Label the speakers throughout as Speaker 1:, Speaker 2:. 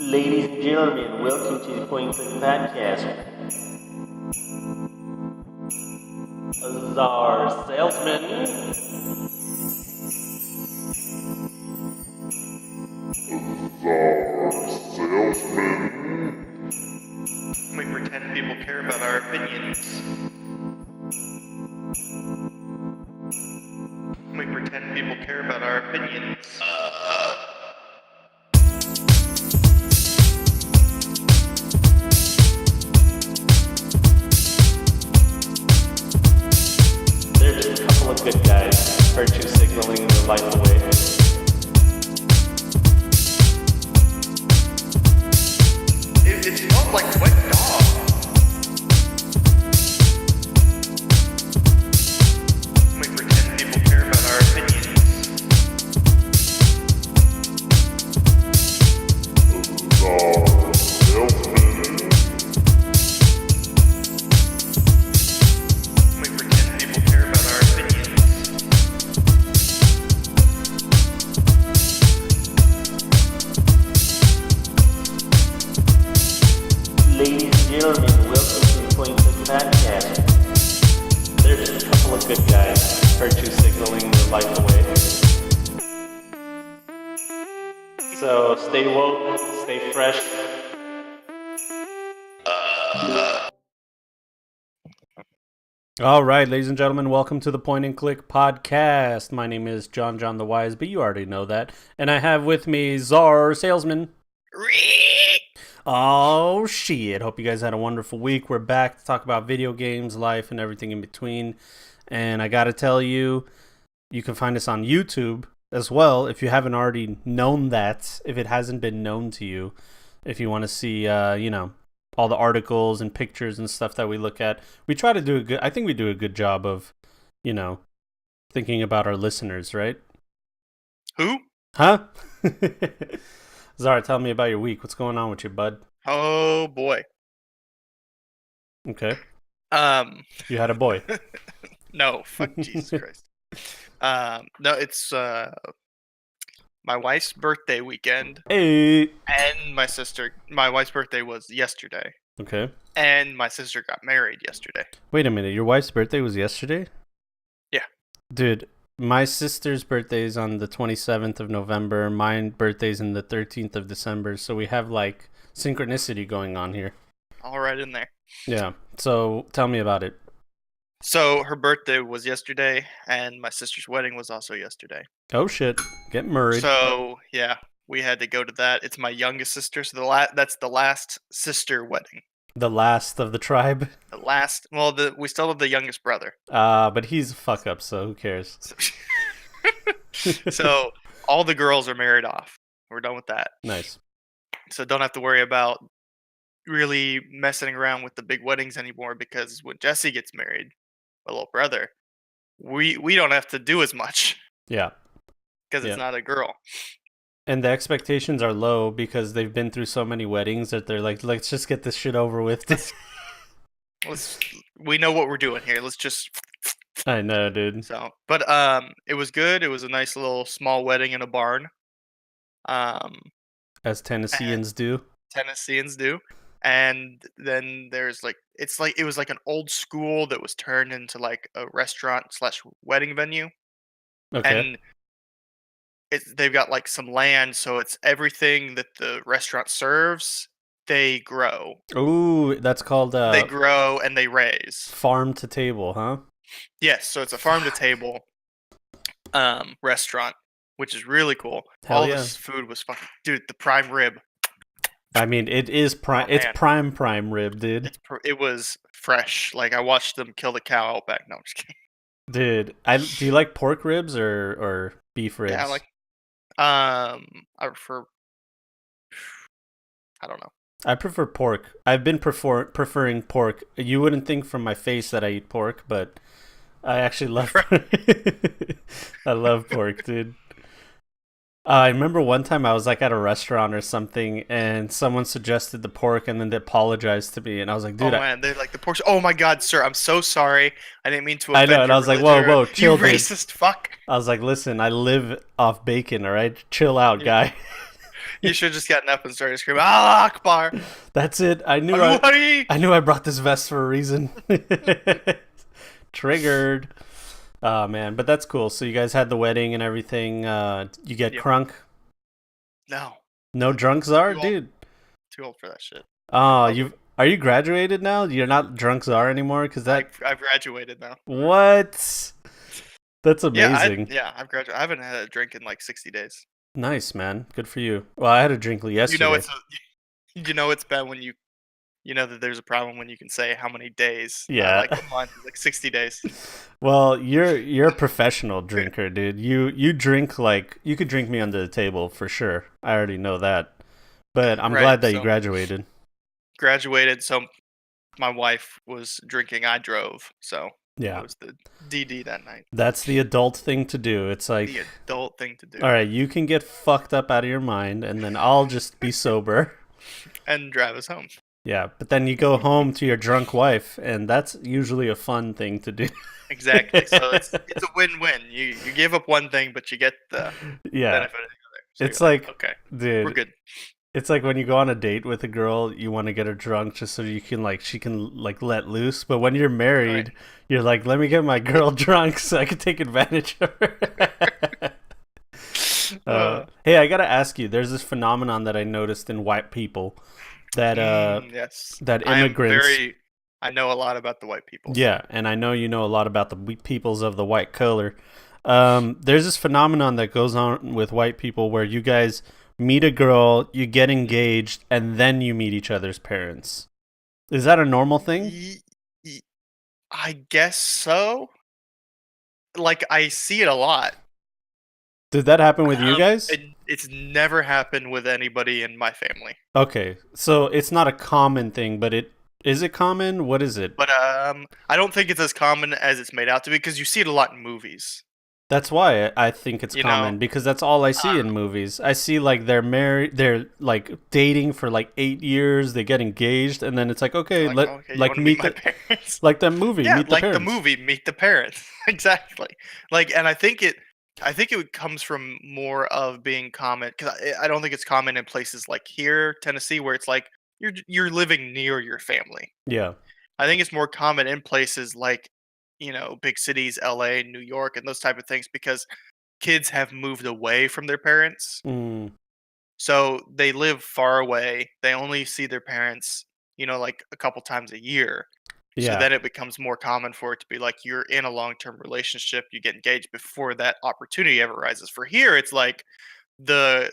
Speaker 1: Ladies and gentlemen, welcome to the Point Click Podcast. Azar Salesman.
Speaker 2: We pretend people care about our opinions. We pretend people care about our opinions.
Speaker 1: They're just a couple of good guys, virtue signaling their life away.
Speaker 2: It smells like wet dog. We pretend people care about our opinions. We pretend people care about our opinions.
Speaker 1: Ladies and gentlemen, welcome to the Point Click Podcast. They're just a couple of good guys, virtue signaling their life away. So stay woke, stay fresh.
Speaker 3: All right, ladies and gentlemen, welcome to the Point and Click Podcast. My name is John the Wise, but you already know that. And I have with me Czar Salesman. Oh, shit. Hope you guys had a wonderful week. We're back to talk about video games, life, and everything in between. And I got to tell you, you can find us on YouTube as well if you haven't already known that, if it hasn't been known to you. If you want to see, all the articles and pictures and stuff that we look at. We try to do I think we do a good job of, thinking about our listeners, right?
Speaker 2: Who?
Speaker 3: Huh? Zara, tell me about your week. What's going on with you, bud?
Speaker 2: Oh boy.
Speaker 3: Okay. You had a boy.
Speaker 2: No, fuck Jesus Christ. No, it's my wife's birthday weekend,
Speaker 3: Hey.
Speaker 2: and my wife's birthday was yesterday,
Speaker 3: Okay.
Speaker 2: and my sister got married yesterday.
Speaker 3: Wait a minute. Your wife's birthday was yesterday?
Speaker 2: Yeah.
Speaker 3: Dude, my sister's birthday is on the 27th of November. Mine birthday's in the 13th of December. So we have like synchronicity going on here.
Speaker 2: All right in there.
Speaker 3: Yeah. So tell me about it.
Speaker 2: So her birthday was yesterday, and my sister's wedding was also yesterday.
Speaker 3: Oh shit. Get married.
Speaker 2: So yeah, we had to go to that. It's my youngest sister, so that's the last sister wedding.
Speaker 3: The last of the tribe.
Speaker 2: The last. Well, we still have the youngest brother.
Speaker 3: But he's a fuck up, so who cares?
Speaker 2: So all the girls are married off. We're done with that.
Speaker 3: Nice.
Speaker 2: So don't have to worry about really messing around with the big weddings anymore, because when Jesse gets married, my little brother, we don't have to do as much
Speaker 3: Yeah.
Speaker 2: because
Speaker 3: Yeah.
Speaker 2: it's not a girl.
Speaker 3: And the expectations are low because they've been through so many weddings that they're like, let's just get this shit over with.
Speaker 2: We know what we're doing here. Let's just.
Speaker 3: I know, dude.
Speaker 2: So, but it was good. It was a nice little small wedding in a barn.
Speaker 3: As Tennesseans do.
Speaker 2: Tennesseans do. And then there's it was like an old school that was turned into like a restaurant/wedding venue.
Speaker 3: Okay.
Speaker 2: And they've got like some land, so it's everything that the restaurant serves, they grow.
Speaker 3: Ooh, that's called
Speaker 2: They grow and they raise.
Speaker 3: farm to table, huh?
Speaker 2: Yes, so it's a farm to table restaurant, which is really cool.
Speaker 3: Hell
Speaker 2: All
Speaker 3: yeah.
Speaker 2: this food was fucking, dude, the prime rib.
Speaker 3: I mean, it is prime.
Speaker 2: Oh,
Speaker 3: It's
Speaker 2: man.
Speaker 3: prime rib, dude.
Speaker 2: It was fresh. Like, I watched them kill the cow out back. No, I'm just kidding.
Speaker 3: Dude, do you like pork ribs or beef ribs?
Speaker 2: Yeah, I prefer. I don't know.
Speaker 3: I prefer pork. I've been preferring pork. You wouldn't think from my face that I eat pork, but I actually love. I love pork, dude. I remember one time I was like at a restaurant or something, and someone suggested the pork, and then they apologized to me, and I was like,
Speaker 2: Oh
Speaker 3: dude,
Speaker 2: man, they're like the pork. Oh my god, sir, I'm so sorry. I didn't mean to
Speaker 3: I know,
Speaker 2: offend
Speaker 3: and I
Speaker 2: your
Speaker 3: was like,
Speaker 2: religion.
Speaker 3: whoa, whoa,
Speaker 2: You
Speaker 3: chill, dude.
Speaker 2: racist fuck.
Speaker 3: I was like, listen, I live off bacon, all right? Chill out,
Speaker 2: You,
Speaker 3: guy.
Speaker 2: you should have just gotten up and started screaming, Allah Akbar.
Speaker 3: That's it. I knew
Speaker 2: Alwari!
Speaker 3: I knew I brought this vest for a reason. Triggered. Oh man, but that's cool. So you guys had the wedding and everything. You get
Speaker 2: Yep.
Speaker 3: crunk?
Speaker 2: No,
Speaker 3: No drunk czar,
Speaker 2: Too old.
Speaker 3: dude.
Speaker 2: too old for that shit.
Speaker 3: Oh, are you graduated now? You're not drunk czar anymore? Because that
Speaker 2: I've graduated now.
Speaker 3: what? That's amazing.
Speaker 2: I've graduated. I haven't had a drink in like 60 days.
Speaker 3: Nice, man. Good for you. Well, I had a drink yesterday.
Speaker 2: You know it's bad when you know that there's a problem when you can say how many days.
Speaker 3: Yeah.
Speaker 2: Like mine is like 60 days.
Speaker 3: Well, you're a professional drinker, dude. You drink like you could drink me under the table for sure. I already know that. But I'm
Speaker 2: Right,
Speaker 3: glad that you
Speaker 2: so-
Speaker 3: graduated.
Speaker 2: Graduated, so my wife was drinking. I drove, so
Speaker 3: Yeah.
Speaker 2: it was the DD that night.
Speaker 3: That's the adult thing to do. It's like,
Speaker 2: The adult thing to do.
Speaker 3: all right, you can get fucked up out of your mind, and then I'll just be sober.
Speaker 2: And drive us home.
Speaker 3: Yeah, but then you go home to your drunk wife, and that's usually a fun thing to do.
Speaker 2: Exactly. So it's a win-win. You give up one thing, but you get the
Speaker 3: Yeah,
Speaker 2: benefit of the other. So
Speaker 3: it's
Speaker 2: you're
Speaker 3: like,
Speaker 2: okay,
Speaker 3: dude,
Speaker 2: we're good.
Speaker 3: it's like when you go on a date with a girl, you want to get her drunk just so you can she can let loose. But when you're married, you're like, let me get my girl drunk so I can take advantage of her. Hey, I gotta ask you. There's this phenomenon that I noticed in white people that
Speaker 2: Yes.
Speaker 3: that immigrants.
Speaker 2: I know a lot about the white people.
Speaker 3: Yeah, and I know you know a lot about the peoples of the white color. There's this phenomenon that goes on with white people where you guys meet a girl, you get engaged, and then you meet each other's parents. Is that a normal thing?
Speaker 2: I guess so. Like, I see it a lot.
Speaker 3: Did that happen with you guys?
Speaker 2: It's never happened with anybody in my family.
Speaker 3: Okay, so it's not a common thing, but is it common? What is it?
Speaker 2: But I don't think it's as common as it's made out to be because you see it a lot in movies.
Speaker 3: That's why I think it's
Speaker 2: You
Speaker 3: common
Speaker 2: know,
Speaker 3: because that's all I see in movies. I see they're married, they're dating for 8 years, they get engaged, and then it's like, okay,
Speaker 2: you wanna
Speaker 3: meet
Speaker 2: my
Speaker 3: the
Speaker 2: parents.
Speaker 3: like that movie,
Speaker 2: Yeah,
Speaker 3: Meet the
Speaker 2: like
Speaker 3: Parents.
Speaker 2: the movie Meet the Parents. Exactly. And I think it comes from more of being common because I don't think it's common in places like here, Tennessee, where it's like you're living near your family.
Speaker 3: Yeah.
Speaker 2: I think it's more common in places like, big cities, LA, New York, and those type of things because kids have moved away from their parents.
Speaker 3: Mm,
Speaker 2: So they live far away. They only see their parents, like a couple times a year. So
Speaker 3: yeah.
Speaker 2: then it becomes more common for it to be like you're in a long-term relationship, you get engaged before that opportunity ever arises. For here, it's like the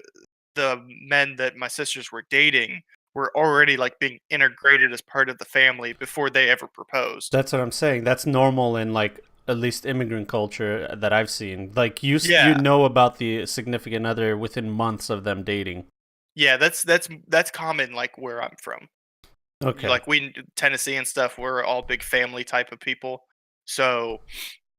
Speaker 2: men that my sisters were dating were already being integrated as part of the family before they ever proposed.
Speaker 3: That's what I'm saying. That's normal in at least immigrant culture that I've seen. You
Speaker 2: Yeah.
Speaker 3: know about the significant other within months of them dating.
Speaker 2: Yeah, that's common where I'm from.
Speaker 3: Okay.
Speaker 2: We Tennessee and stuff, we're all big family type of people. So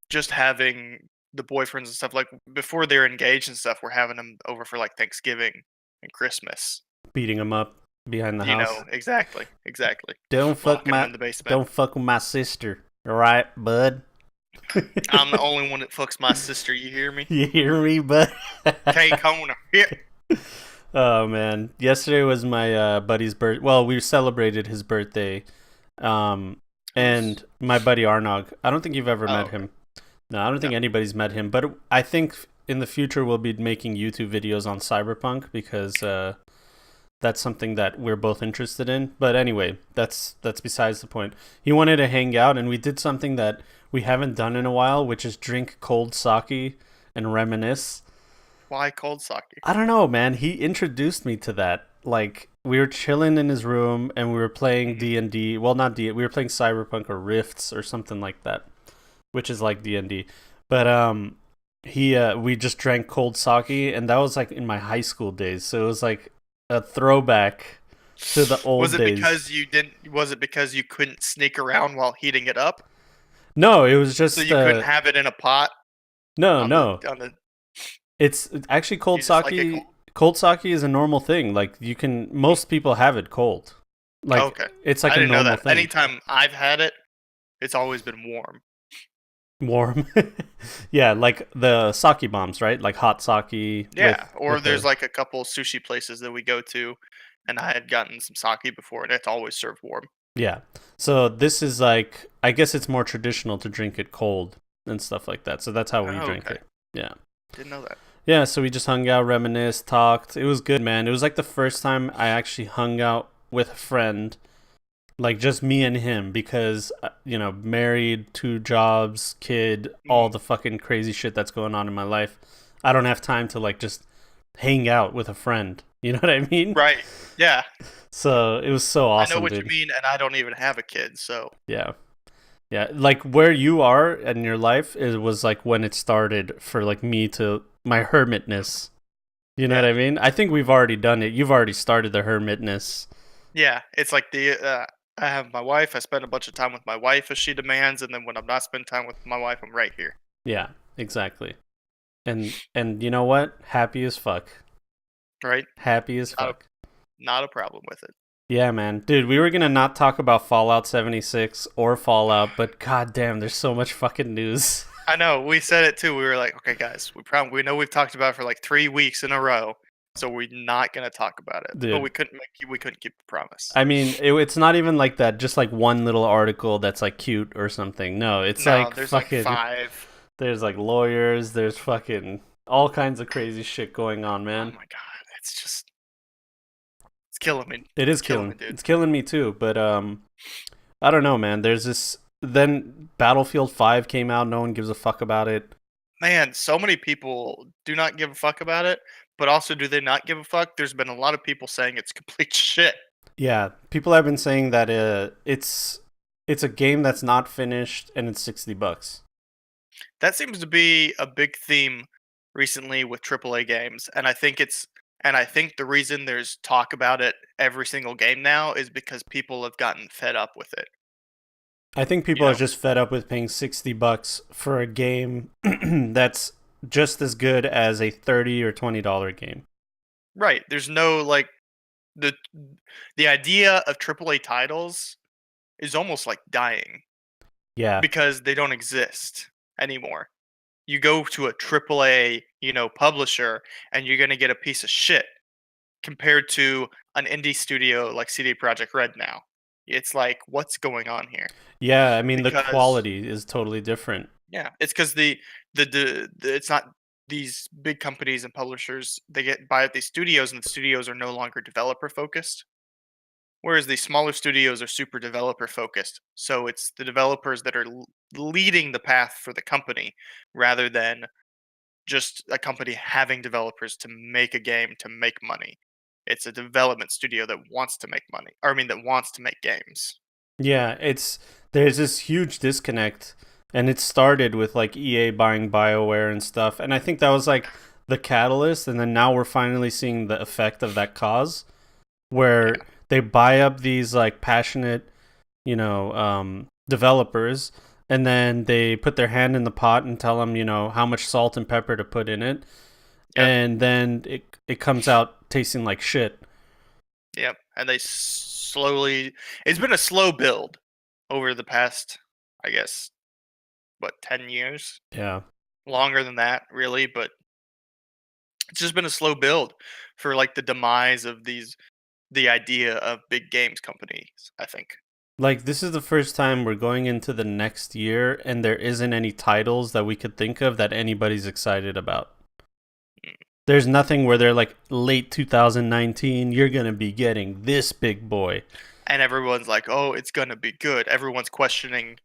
Speaker 2: just having the boyfriends and stuff before they're engaged and stuff, we're having them over for Thanksgiving and Christmas.
Speaker 3: Beating them up behind the
Speaker 2: You
Speaker 3: house.
Speaker 2: know, exactly.
Speaker 3: Don't fuck
Speaker 2: Locking 'em in the basement.
Speaker 3: Don't fuck with my sister. All right, bud.
Speaker 2: I'm the only one that fucks my sister. You hear me?
Speaker 3: You hear me, bud?
Speaker 2: K Kona. Yeah.
Speaker 3: Oh man, yesterday was my buddy's birth. Well, we celebrated his birthday, and my buddy Arnog. I don't think you've ever met him. No, I don't think anybody's met him. But I think in the future we'll be making YouTube videos on Cyberpunk because that's something that we're both interested in. But anyway, that's besides the point. He wanted to hang out, and we did something that we haven't done in a while, which is drink cold sake and reminisce.
Speaker 2: Why cold sake?
Speaker 3: I don't know, man. He introduced me to that. We were chilling in his room and we were playing D&D. Well, not D. We were playing Cyberpunk or Rifts or something like that, which is like D&D. But we just drank cold sake, and that was in my high school days. So it was like a throwback to the old days.
Speaker 2: Was it because you couldn't sneak around while heating it up?
Speaker 3: No, it was just
Speaker 2: So you couldn't have it in a pot?
Speaker 3: No. It's actually cold
Speaker 2: You just like it
Speaker 3: sake.
Speaker 2: cold?
Speaker 3: Cold sake is a normal thing. Like most people have it cold. Like
Speaker 2: Okay.
Speaker 3: it's like
Speaker 2: I
Speaker 3: a
Speaker 2: didn't know
Speaker 3: normal
Speaker 2: that.
Speaker 3: thing.
Speaker 2: Anytime I've had it, it's always been warm.
Speaker 3: Warm. Yeah, like the sake bombs, right? Like hot sake.
Speaker 2: Yeah. Or
Speaker 3: with
Speaker 2: there's
Speaker 3: the
Speaker 2: like a couple sushi places that we go to, and I had gotten some sake before, and it's always served warm.
Speaker 3: yeah. So this is like I guess it's more traditional to drink it cold and stuff like that. So that's how we
Speaker 2: Oh,
Speaker 3: drink
Speaker 2: okay.
Speaker 3: it. Yeah.
Speaker 2: Didn't know that.
Speaker 3: Yeah, so we just hung out, reminisced, talked. It was good, man. It was like the first time I actually hung out with a friend, like just me and him, because, married, 2 jobs, kid, all the fucking crazy shit that's going on in my life. I don't have time to, like, just hang out with a friend. You know what I mean?
Speaker 2: Right. Yeah.
Speaker 3: So it was so
Speaker 2: I
Speaker 3: awesome,
Speaker 2: know what
Speaker 3: dude.
Speaker 2: you mean, and I don't even have a kid, so.
Speaker 3: Yeah. Yeah, like where you are in your life, it was like when it started for like me to my hermitness. You know
Speaker 2: Yeah.
Speaker 3: what I mean? I think we've already done it. You've already started the hermitness.
Speaker 2: Yeah, it's like I have my wife. I spend a bunch of time with my wife as she demands, and then when I'm not spending time with my wife, I'm right here.
Speaker 3: Yeah, exactly. And you know what? Happy as fuck.
Speaker 2: Right?
Speaker 3: Happy as
Speaker 2: Not a,
Speaker 3: fuck.
Speaker 2: not a problem with it.
Speaker 3: Yeah, man. Dude, we were going to not talk about Fallout 76 or Fallout, but goddamn, there's so much fucking news.
Speaker 2: I know. We said it too. We were like, okay, guys, we know we've talked about it for like 3 weeks in a row, so we're not gonna talk about it.
Speaker 3: Dude.
Speaker 2: But we couldn't keep the promise.
Speaker 3: I mean, it's not even like that, just like one little article that's like cute or something. No, it's
Speaker 2: No,
Speaker 3: like
Speaker 2: there's
Speaker 3: fucking
Speaker 2: like 5.
Speaker 3: there's like lawyers, there's fucking all kinds of crazy shit going on,
Speaker 2: Oh
Speaker 3: man.
Speaker 2: my god, it's killing me.
Speaker 3: It is
Speaker 2: killing me,
Speaker 3: killing.
Speaker 2: dude.
Speaker 3: It's killing me too, but I don't know, man. There's this then Battlefield 5 came out, no one gives a fuck about it.
Speaker 2: Man, so many people do not give a fuck about it, but also do they not give a fuck? There's been a lot of people saying it's complete shit.
Speaker 3: Yeah, people have been saying that it's a game that's not finished and it's $60.
Speaker 2: That seems to be a big theme recently with AAA games, and I think the reason there's talk about it every single game now is because people have gotten fed up with it.
Speaker 3: I think people
Speaker 2: You
Speaker 3: are
Speaker 2: know?
Speaker 3: just fed up with paying $60 for a game that's just as good as a $30 or $20 game.
Speaker 2: Right. There's no like the idea of AAA titles is almost like dying
Speaker 3: Yeah.
Speaker 2: because they don't exist anymore. You go to a AAA, publisher, and you're gonna get a piece of shit compared to an indie studio like CD Projekt Red now. It's like, what's going on here?
Speaker 3: Yeah, I mean the
Speaker 2: Because
Speaker 3: quality is totally different.
Speaker 2: yeah, it's because the it's not these big companies and publishers, they get buy out these studios, and the studios are no longer developer focused. Whereas the smaller studios are super developer focused. So it's the developers that are leading the path for the company rather than just a company having developers to make a game to make money. It's a development studio that wants to make money. Or I mean that wants to make games.
Speaker 3: Yeah, there's this huge disconnect, and it started with like EA buying BioWare and stuff, and I think that was like the catalyst, and then now we're finally seeing the effect of that cause, where they buy up these like passionate, developers, and then they put their hand in the pot and tell them, how much salt and pepper to put in it, and then it comes out tasting like shit.
Speaker 2: Yep, and they slowly. It's been a slow build over the past, I guess, 10 years?
Speaker 3: Yeah.
Speaker 2: Longer than that, really, but it's just been a slow build for like the demise of the idea of big games companies, I think.
Speaker 3: Like, this is the first time we're going into the next year, and there isn't any titles that we could think of that anybody's excited about. There's nothing where they're like, late 2019, you're going to be getting this big boy.
Speaker 2: And everyone's like, oh, it's going to be good. Everyone's questioning,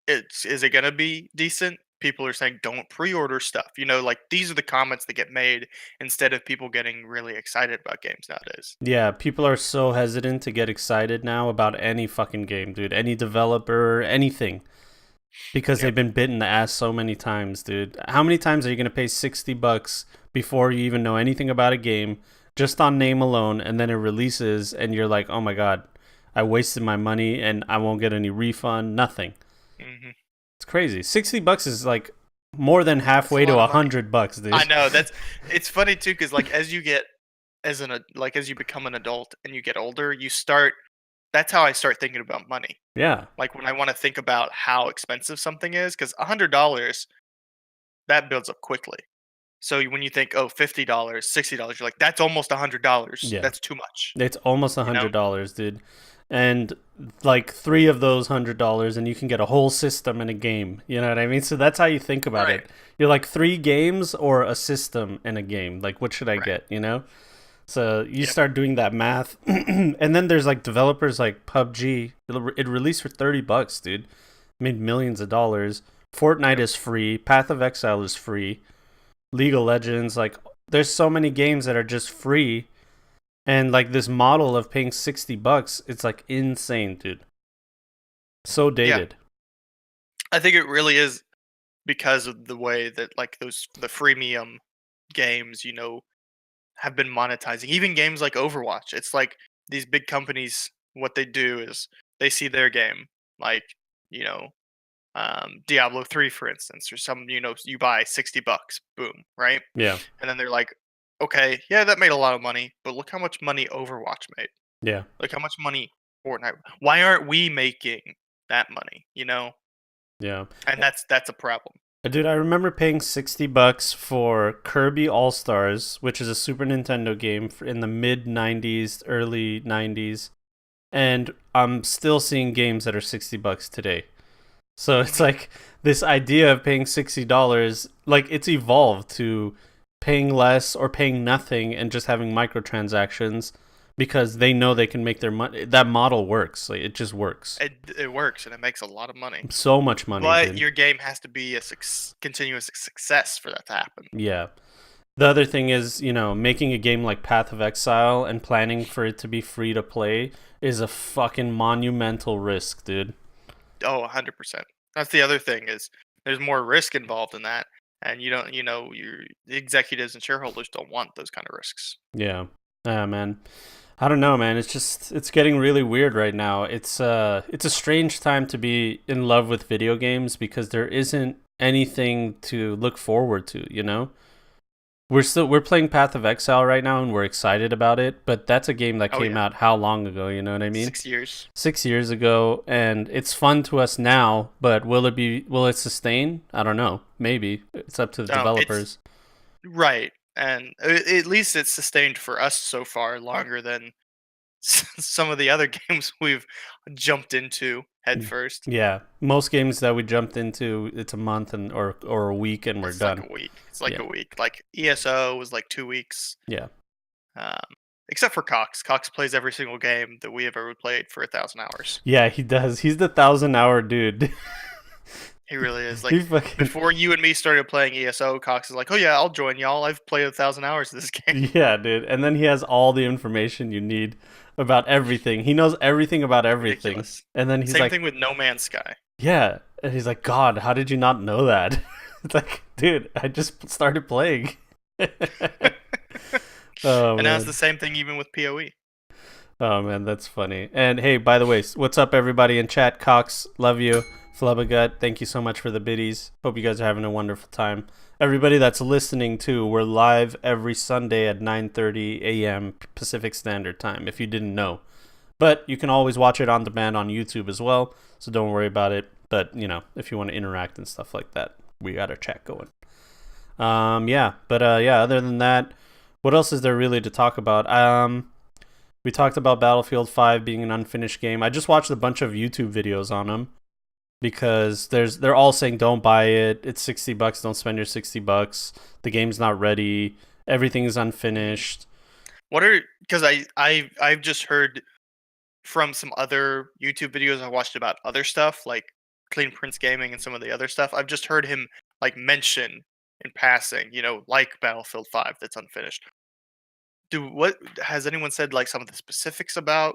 Speaker 2: is it going to be decent? People are saying, don't pre-order stuff. Like, these are the comments that get made instead of people getting really excited about games nowadays.
Speaker 3: Yeah, people are so hesitant to get excited now about any fucking game, dude. Any developer, anything. Because they've been bitten in the ass so many times, dude. How many times are you going to pay $60 before you even know anything about a game, just on name alone, and then it releases, and you're like, oh my god, I wasted my money, and I won't get any refund, nothing.
Speaker 2: Mm-hmm.
Speaker 3: It's crazy. $60 is like more than halfway to $100, dude.
Speaker 2: I know it's funny too, because like as you become an adult and you get older, that's how I start thinking about money.
Speaker 3: Yeah.
Speaker 2: Like when I want to think about how expensive something is, because $100 that builds up quickly. So when you think, oh, $50, $60, you're like, that's almost $100.
Speaker 3: Yeah.
Speaker 2: That's too much.
Speaker 3: It's almost $100, dude. And like 3 of those $100, and you can get a whole system in a game. You know what I mean? So that's how you think about it. You're like 3 games or a system in a game. Like, what should I get? You know? So you start doing that math, and then there's like developers like PUBG. It released for $30, dude. Made millions of dollars. Fortnite is free. Path of Exile is free. League of Legends, like there's so many games that are just free, and like this model of paying $60, it's like insane, dude. So dated.
Speaker 2: I think it really is because of the way that like the freemium games, you know, have been monetizing. Even games like Overwatch, it's like these big companies, what they do is they see their game, like, you know, Diablo 3, for instance, or some, you know, you buy $60, boom, right?
Speaker 3: Yeah.
Speaker 2: And then they're like, okay, yeah, that made a lot of money, but look how much money Overwatch made.
Speaker 3: Yeah.
Speaker 2: Look how much money Fortnite. Why aren't we making that money? You know?
Speaker 3: Yeah.
Speaker 2: And that's a problem.
Speaker 3: Dude, I remember paying $60 for Kirby All Stars, which is a Super Nintendo game in the mid '90s, early '90s, and I'm still seeing games that are $60 today. So it's like this idea of paying $60, like it's evolved to paying less or paying nothing and just having microtransactions because they know they can make their money. That model works. Like it just works.
Speaker 2: It works, and it makes a lot of money.
Speaker 3: So much money.
Speaker 2: But
Speaker 3: dude.
Speaker 2: Your game has to be a continuous success for that to happen.
Speaker 3: Yeah. The other thing is, you know, making a game like Path of Exile and planning for it to be free to play is a fucking monumental risk, dude.
Speaker 2: Oh, 100%. That's the other thing is there's more risk involved in that, and you don't, your executives and shareholders don't want those kind of risks.
Speaker 3: Yeah, man. I don't know, man. It's getting really weird right now. It's a strange time to be in love with video games because there isn't anything to look forward to. You know. We're playing Path of Exile right now, and we're excited about it. But that's a game that came out how long ago? You know what I mean?
Speaker 2: 6 years.
Speaker 3: 6 years ago, and it's fun to us now. But will it sustain? I don't know. Maybe it's up to the developers.
Speaker 2: Right, and at least it's sustained for us so far longer than some of the other games we've jumped into head first.
Speaker 3: Yeah, most games that we jumped into, it's a month or a week, and we're done.
Speaker 2: Like a week. It's like a week. Like ESO was like 2 weeks.
Speaker 3: Yeah.
Speaker 2: Except for Cox. Cox plays every single game that we have ever played for 1,000 hours.
Speaker 3: Yeah, he does. He's the 1,000-hour dude.
Speaker 2: He really is. Like before you and me started playing ESO, Cox is like, "Oh yeah, I'll join y'all. I've played 1,000 hours of this game."
Speaker 3: Yeah, dude. And then he has all the information you need about everything. He knows everything about everything. Ridiculous. And then he's
Speaker 2: Same thing with No Man's Sky.
Speaker 3: Yeah, and he's like, "God, how did you not know that?" It's like, dude, I just started playing.
Speaker 2: Oh, and now it's the same thing even with PoE.
Speaker 3: Oh man, that's funny. And hey, by the way, what's up everybody in chat? Cox, love you. Flubbagut, thank you so much for the biddies. Hope you guys are having a wonderful time. Everybody that's listening too, we're live every Sunday at 9:30 a.m. Pacific Standard Time, if you didn't know. But you can always watch it on demand on YouTube as well, so don't worry about it. But, if you want to interact and stuff like that, we got our chat going. Other than that, what else is there really to talk about? We talked about Battlefield 5 being an unfinished game. I just watched a bunch of YouTube videos on them. Because they're all saying don't buy it. It's $60. Don't spend your $60. The game's not ready. Everything is unfinished.
Speaker 2: Because I've just heard from some other YouTube videos I watched about other stuff like Clean Prince Gaming and some of the other stuff. I've just heard him like mention in passing, like Battlefield 5 that's unfinished. What has anyone said like some of the specifics about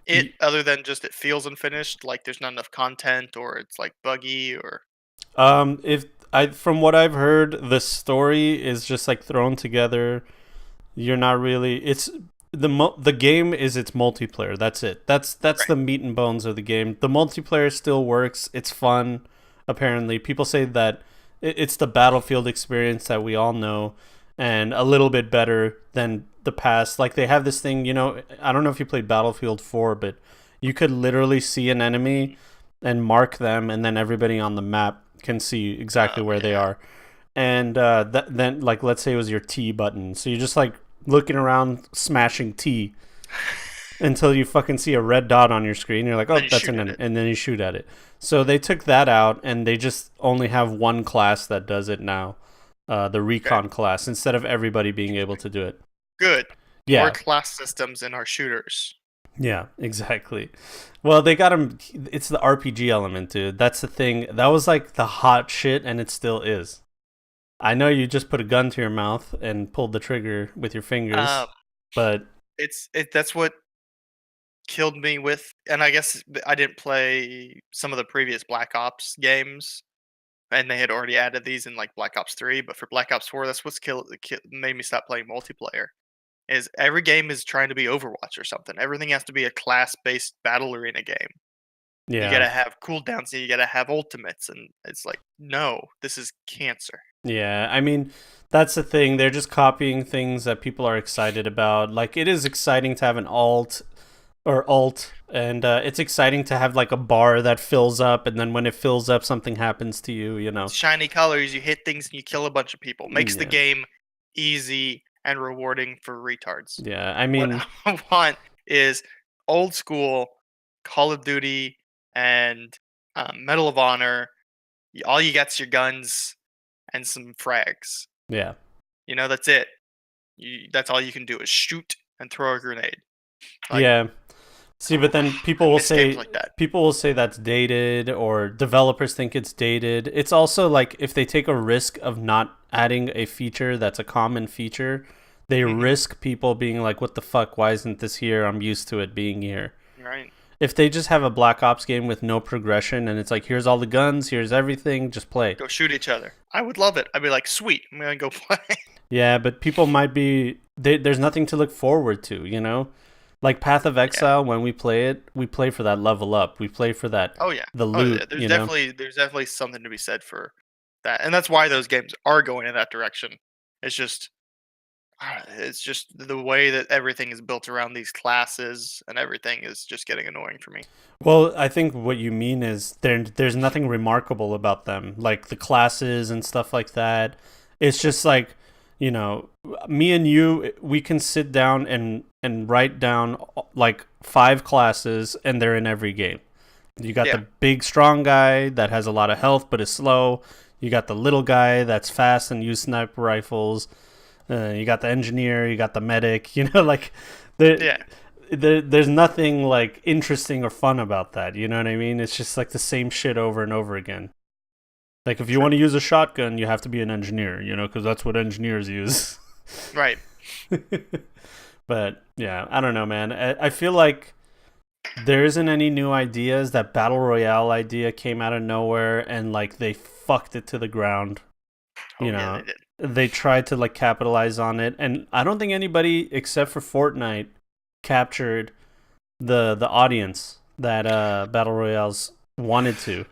Speaker 2: it, other than just it feels unfinished, like there's not enough content, or it's like buggy, or
Speaker 3: from what I've heard, the story is just like thrown together. You're not really. It's the game is its multiplayer. That's it. That's right. The meat and bones of the game. The multiplayer still works. It's fun. Apparently, people say that it's the Battlefield experience that we all know, and a little bit better than the past. Like they have this thing, you know. I don't know if you played Battlefield 4, but you could literally see an enemy and mark them, and then everybody on the map can see exactly where they are. And then, like, let's say it was your T button, so you're just like looking around, smashing T until you fucking see a red dot on your screen. You're like, oh, that's an enemy, and then you shoot at it. So they took that out, and they just only have one class that does it now, the Recon class, instead of everybody being able to do it.
Speaker 2: Good.
Speaker 3: Yeah.
Speaker 2: More class systems in our shooters.
Speaker 3: Yeah, exactly. Well, they got him. It's the RPG element, dude. That's the thing. That was like the hot shit, and it still is. I know you just put a gun to your mouth and pulled the trigger with your fingers, but
Speaker 2: that's what killed me with. And I guess I didn't play some of the previous Black Ops games, and they had already added these in like Black Ops 3. But for Black Ops 4, that's what's made me stop playing multiplayer. Is every game is trying to be Overwatch or something. Everything has to be a class-based battle arena game.
Speaker 3: yeah,
Speaker 2: You gotta have cooldowns, and you gotta have ultimates, and it's like, no, this is cancer.
Speaker 3: yeah. I mean, that's the thing. They're just copying things that people are excited about. Like, it is exciting to have an alt, and it's exciting to have like a bar that fills up, and then when it fills up, something happens to you. You know,
Speaker 2: Shiny colors, you hit things, and you kill a bunch of people. Makes the game easy and rewarding for retards.
Speaker 3: Yeah, I mean,
Speaker 2: what I want is old school Call of Duty and Medal of Honor. All you got's your guns and some frags.
Speaker 3: Yeah.
Speaker 2: You know, that's it. That's all you can do is shoot and throw a grenade. Like,
Speaker 3: yeah. See, but then people will say
Speaker 2: like that.
Speaker 3: That's dated, or developers think it's dated. It's also like if they take a risk of not adding a feature that's a common feature, they risk people being like, what the fuck, why isn't this here? I'm used to it being here.
Speaker 2: Right.
Speaker 3: If they just have a Black Ops game with no progression and it's like, here's all the guns, here's everything, just play.
Speaker 2: Go shoot each other. I would love it. I'd be like, sweet, I'm going to go play.
Speaker 3: Yeah, but people might be... there's nothing to look forward to, you know? Like Path of Exile, when we play it, we play for that level up. We play for that, the loot,
Speaker 2: There's definitely something to be said for that. And that's why those games are going in that direction. It's just the way that everything is built around these classes and everything is just getting annoying for me.
Speaker 3: Well, I think what you mean is there's nothing remarkable about them, like the classes and stuff like that. It's just like, you know, me and you, we can sit down and write down like 5 classes, and they're in every game. You got the big strong guy that has a lot of health but is slow. You got the little guy that's fast and use sniper rifles. You got the engineer. You got the medic. You know, like there's nothing like interesting or fun about that. You know what I mean? It's just like the same shit over and over again. Like, if you want to use a shotgun, you have to be an engineer, you know, because that's what engineers use.
Speaker 2: Right.
Speaker 3: But, yeah, I don't know, man. I feel like there isn't any new ideas. That Battle Royale idea came out of nowhere, and, like, they fucked it to the ground. You know,
Speaker 2: yeah,
Speaker 3: they tried to, like, capitalize on it. And I don't think anybody, except for Fortnite, captured the audience that Battle Royales wanted to.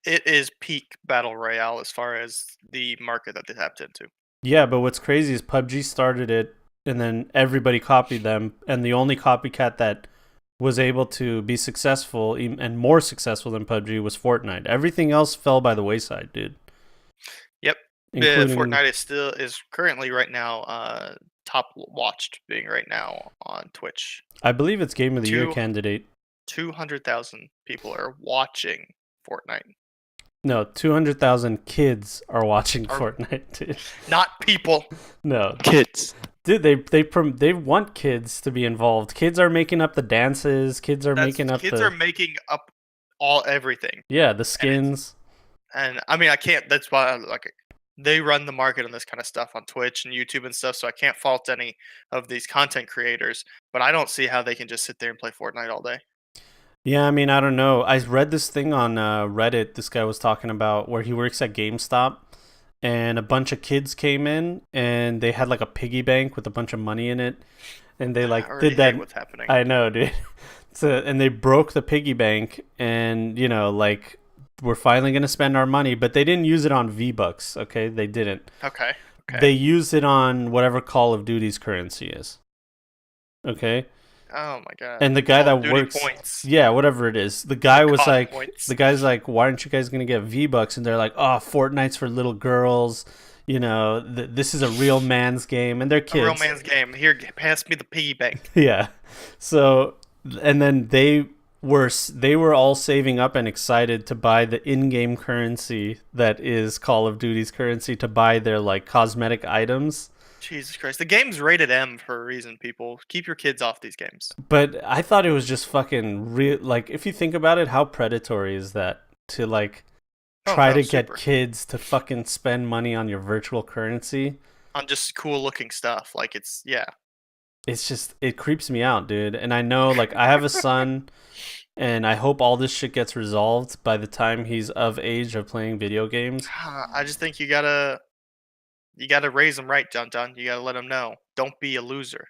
Speaker 2: It is peak Battle Royale as far as the market that they tapped into.
Speaker 3: Yeah, but what's crazy is PUBG started it, and then everybody copied them, and the only copycat that was able to be successful and more successful than PUBG was Fortnite. Everything else fell by the wayside, dude.
Speaker 2: Yep. Fortnite is currently right now top watched, being right now on Twitch.
Speaker 3: I believe it's Game of the Year candidate.
Speaker 2: 200,000 people are watching Fortnite.
Speaker 3: No, 200,000 kids are watching Fortnite, dude.
Speaker 2: Not people.
Speaker 3: No,
Speaker 2: kids.
Speaker 3: Dude, they want kids to be involved. Kids are making up the dances. Kids are making up
Speaker 2: everything.
Speaker 3: Yeah, the skins.
Speaker 2: And I mean, I can't. That's why they run the market on this kind of stuff on Twitch and YouTube and stuff. So I can't fault any of these content creators. But I don't see how they can just sit there and play Fortnite all day.
Speaker 3: Yeah, I mean, I don't know. I read this thing on Reddit. This guy was talking about where he works at GameStop, and a bunch of kids came in, and they had like a piggy bank with a bunch of money in it, and they like did that.
Speaker 2: What's happening?
Speaker 3: I know, dude. And they broke the piggy bank, and you know, like we're finally going to spend our money, but they didn't use it on V-Bucks, okay? They didn't.
Speaker 2: Okay.
Speaker 3: They used it on whatever Call of Duty's currency is. Okay?
Speaker 2: Oh my god.
Speaker 3: And the guy
Speaker 2: Call of
Speaker 3: that
Speaker 2: Duty
Speaker 3: works,
Speaker 2: points.
Speaker 3: yeah, whatever it is. The guy was
Speaker 2: COD
Speaker 3: like,
Speaker 2: points.
Speaker 3: the guy's like, why aren't you guys gonna get V-Bucks? And they're like, oh, Fortnite's for little girls. You know, this is a real man's game, and they're kids.
Speaker 2: A real man's game. Here, pass me the piggy bank.
Speaker 3: Yeah. So, and then they were all saving up and excited to buy the in-game currency that is Call of Duty's currency to buy their like cosmetic items.
Speaker 2: Jesus Christ. The game's rated M for a reason, people. Keep your kids off these games.
Speaker 3: But I thought it was just fucking real. Like, if you think about it, how predatory is that to like try to get kids to fucking spend money on your virtual currency?
Speaker 2: On just cool looking stuff. Like, yeah.
Speaker 3: It's just, it creeps me out, dude. And I know, like, I have a son, and I hope all this shit gets resolved by the time he's of age of playing video games.
Speaker 2: I just think you gotta raise him right, John. You gotta let him know. Don't be a loser.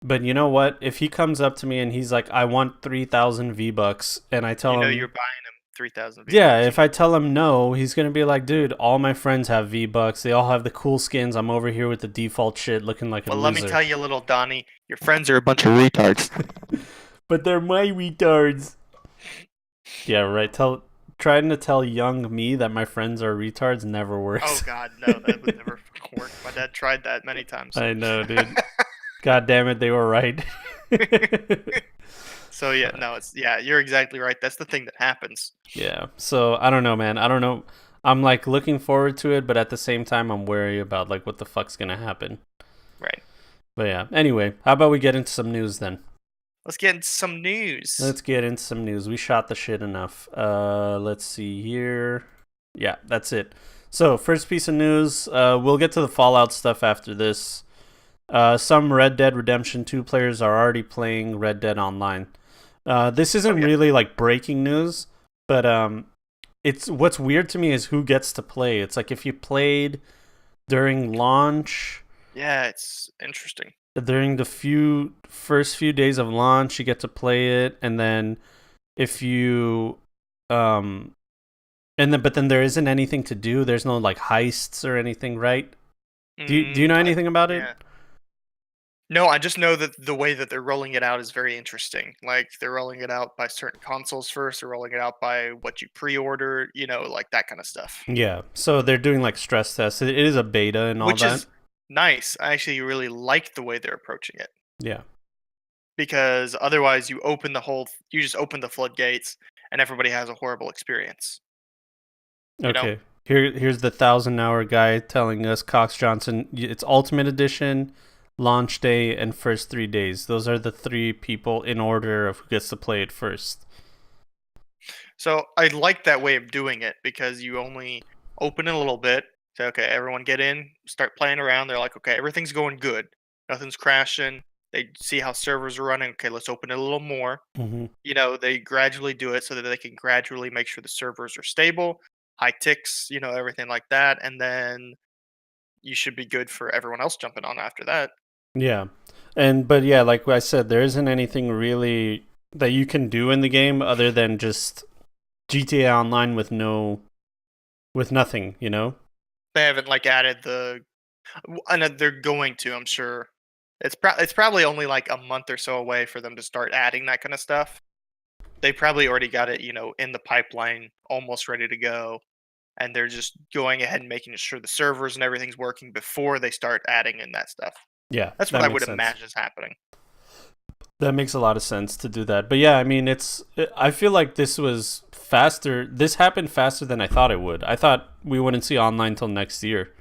Speaker 3: But you know what? If he comes up to me and he's like, I want 3,000 V-Bucks, and I tell him...
Speaker 2: you're buying him 3,000 V-Bucks.
Speaker 3: Yeah, if I tell him no, he's going to be like, dude, all my friends have V-Bucks. They all have the cool skins. I'm over here with the default shit looking like a loser.
Speaker 2: Well, let me tell you, little Donnie, your friends are a bunch of retards.
Speaker 3: But they're my retards. Yeah, right. Trying to tell young me that my friends are retards never works.
Speaker 2: Oh, God, no. That would never work. My dad tried that many times.
Speaker 3: I know, dude. God damn it, they were right.
Speaker 2: So, you're exactly right. That's the thing that happens.
Speaker 3: Yeah. So, I don't know, man. I don't know. I'm, like, looking forward to it, but at the same time, I'm wary about, like, what the fuck's gonna happen.
Speaker 2: Right.
Speaker 3: But, yeah. Anyway, how about we get into some news, then?
Speaker 2: Let's get into some news.
Speaker 3: We shot the shit enough. Let's see here. Yeah, that's it. So, first piece of news. We'll get to the Fallout stuff after this. Some Red Dead Redemption 2 players are already playing Red Dead Online. This isn't really like breaking news, but it's what's weird to me is who gets to play. It's like if you played during launch.
Speaker 2: Yeah, it's interesting.
Speaker 3: During the first few days of launch, you get to play it, and then if you but then there isn't anything to do. There's no like heists or anything, right? Do you know anything about it?
Speaker 2: Yeah. No, I just know that the way that they're rolling it out is very interesting. Like, they're rolling it out by certain consoles first, they're rolling it out by what you pre-order, like that kind of stuff.
Speaker 3: Yeah, so they're doing like stress tests. It is a beta and all that.
Speaker 2: Which is nice. I actually really like the way they're approaching it.
Speaker 3: Yeah.
Speaker 2: Because otherwise you just open the floodgates and everybody has a horrible experience.
Speaker 3: Okay. Here's the 1,000-hour guy telling us, Cox Johnson, it's Ultimate Edition, launch day, and first 3 days. Those are the 3 people in order of who gets to play it first.
Speaker 2: So I like that way of doing it because you only open it a little bit. Say, okay, everyone get in, start playing around. They're like, okay, everything's going good. Nothing's crashing. They see how servers are running. Okay, let's open it a little more.
Speaker 3: Mm-hmm.
Speaker 2: They gradually do it so that they can gradually make sure the servers are stable, high ticks, everything like that. And then you should be good for everyone else jumping on after that.
Speaker 3: Yeah. But yeah, like I said, there isn't anything really that you can do in the game other than just GTA Online with nothing,
Speaker 2: They haven't added and they're going to, I'm sure. It's probably only like a month or so away for them to start adding that kind of stuff. They probably already got it, in the pipeline, almost ready to go. And they're just going ahead and making sure the servers and everything's working before they start adding in that stuff.
Speaker 3: Yeah,
Speaker 2: that's what I would imagine is happening.
Speaker 3: That makes a lot of sense to do that. But yeah, I mean, I feel like this was faster. This happened faster than I thought it would. I thought we wouldn't see online till next year.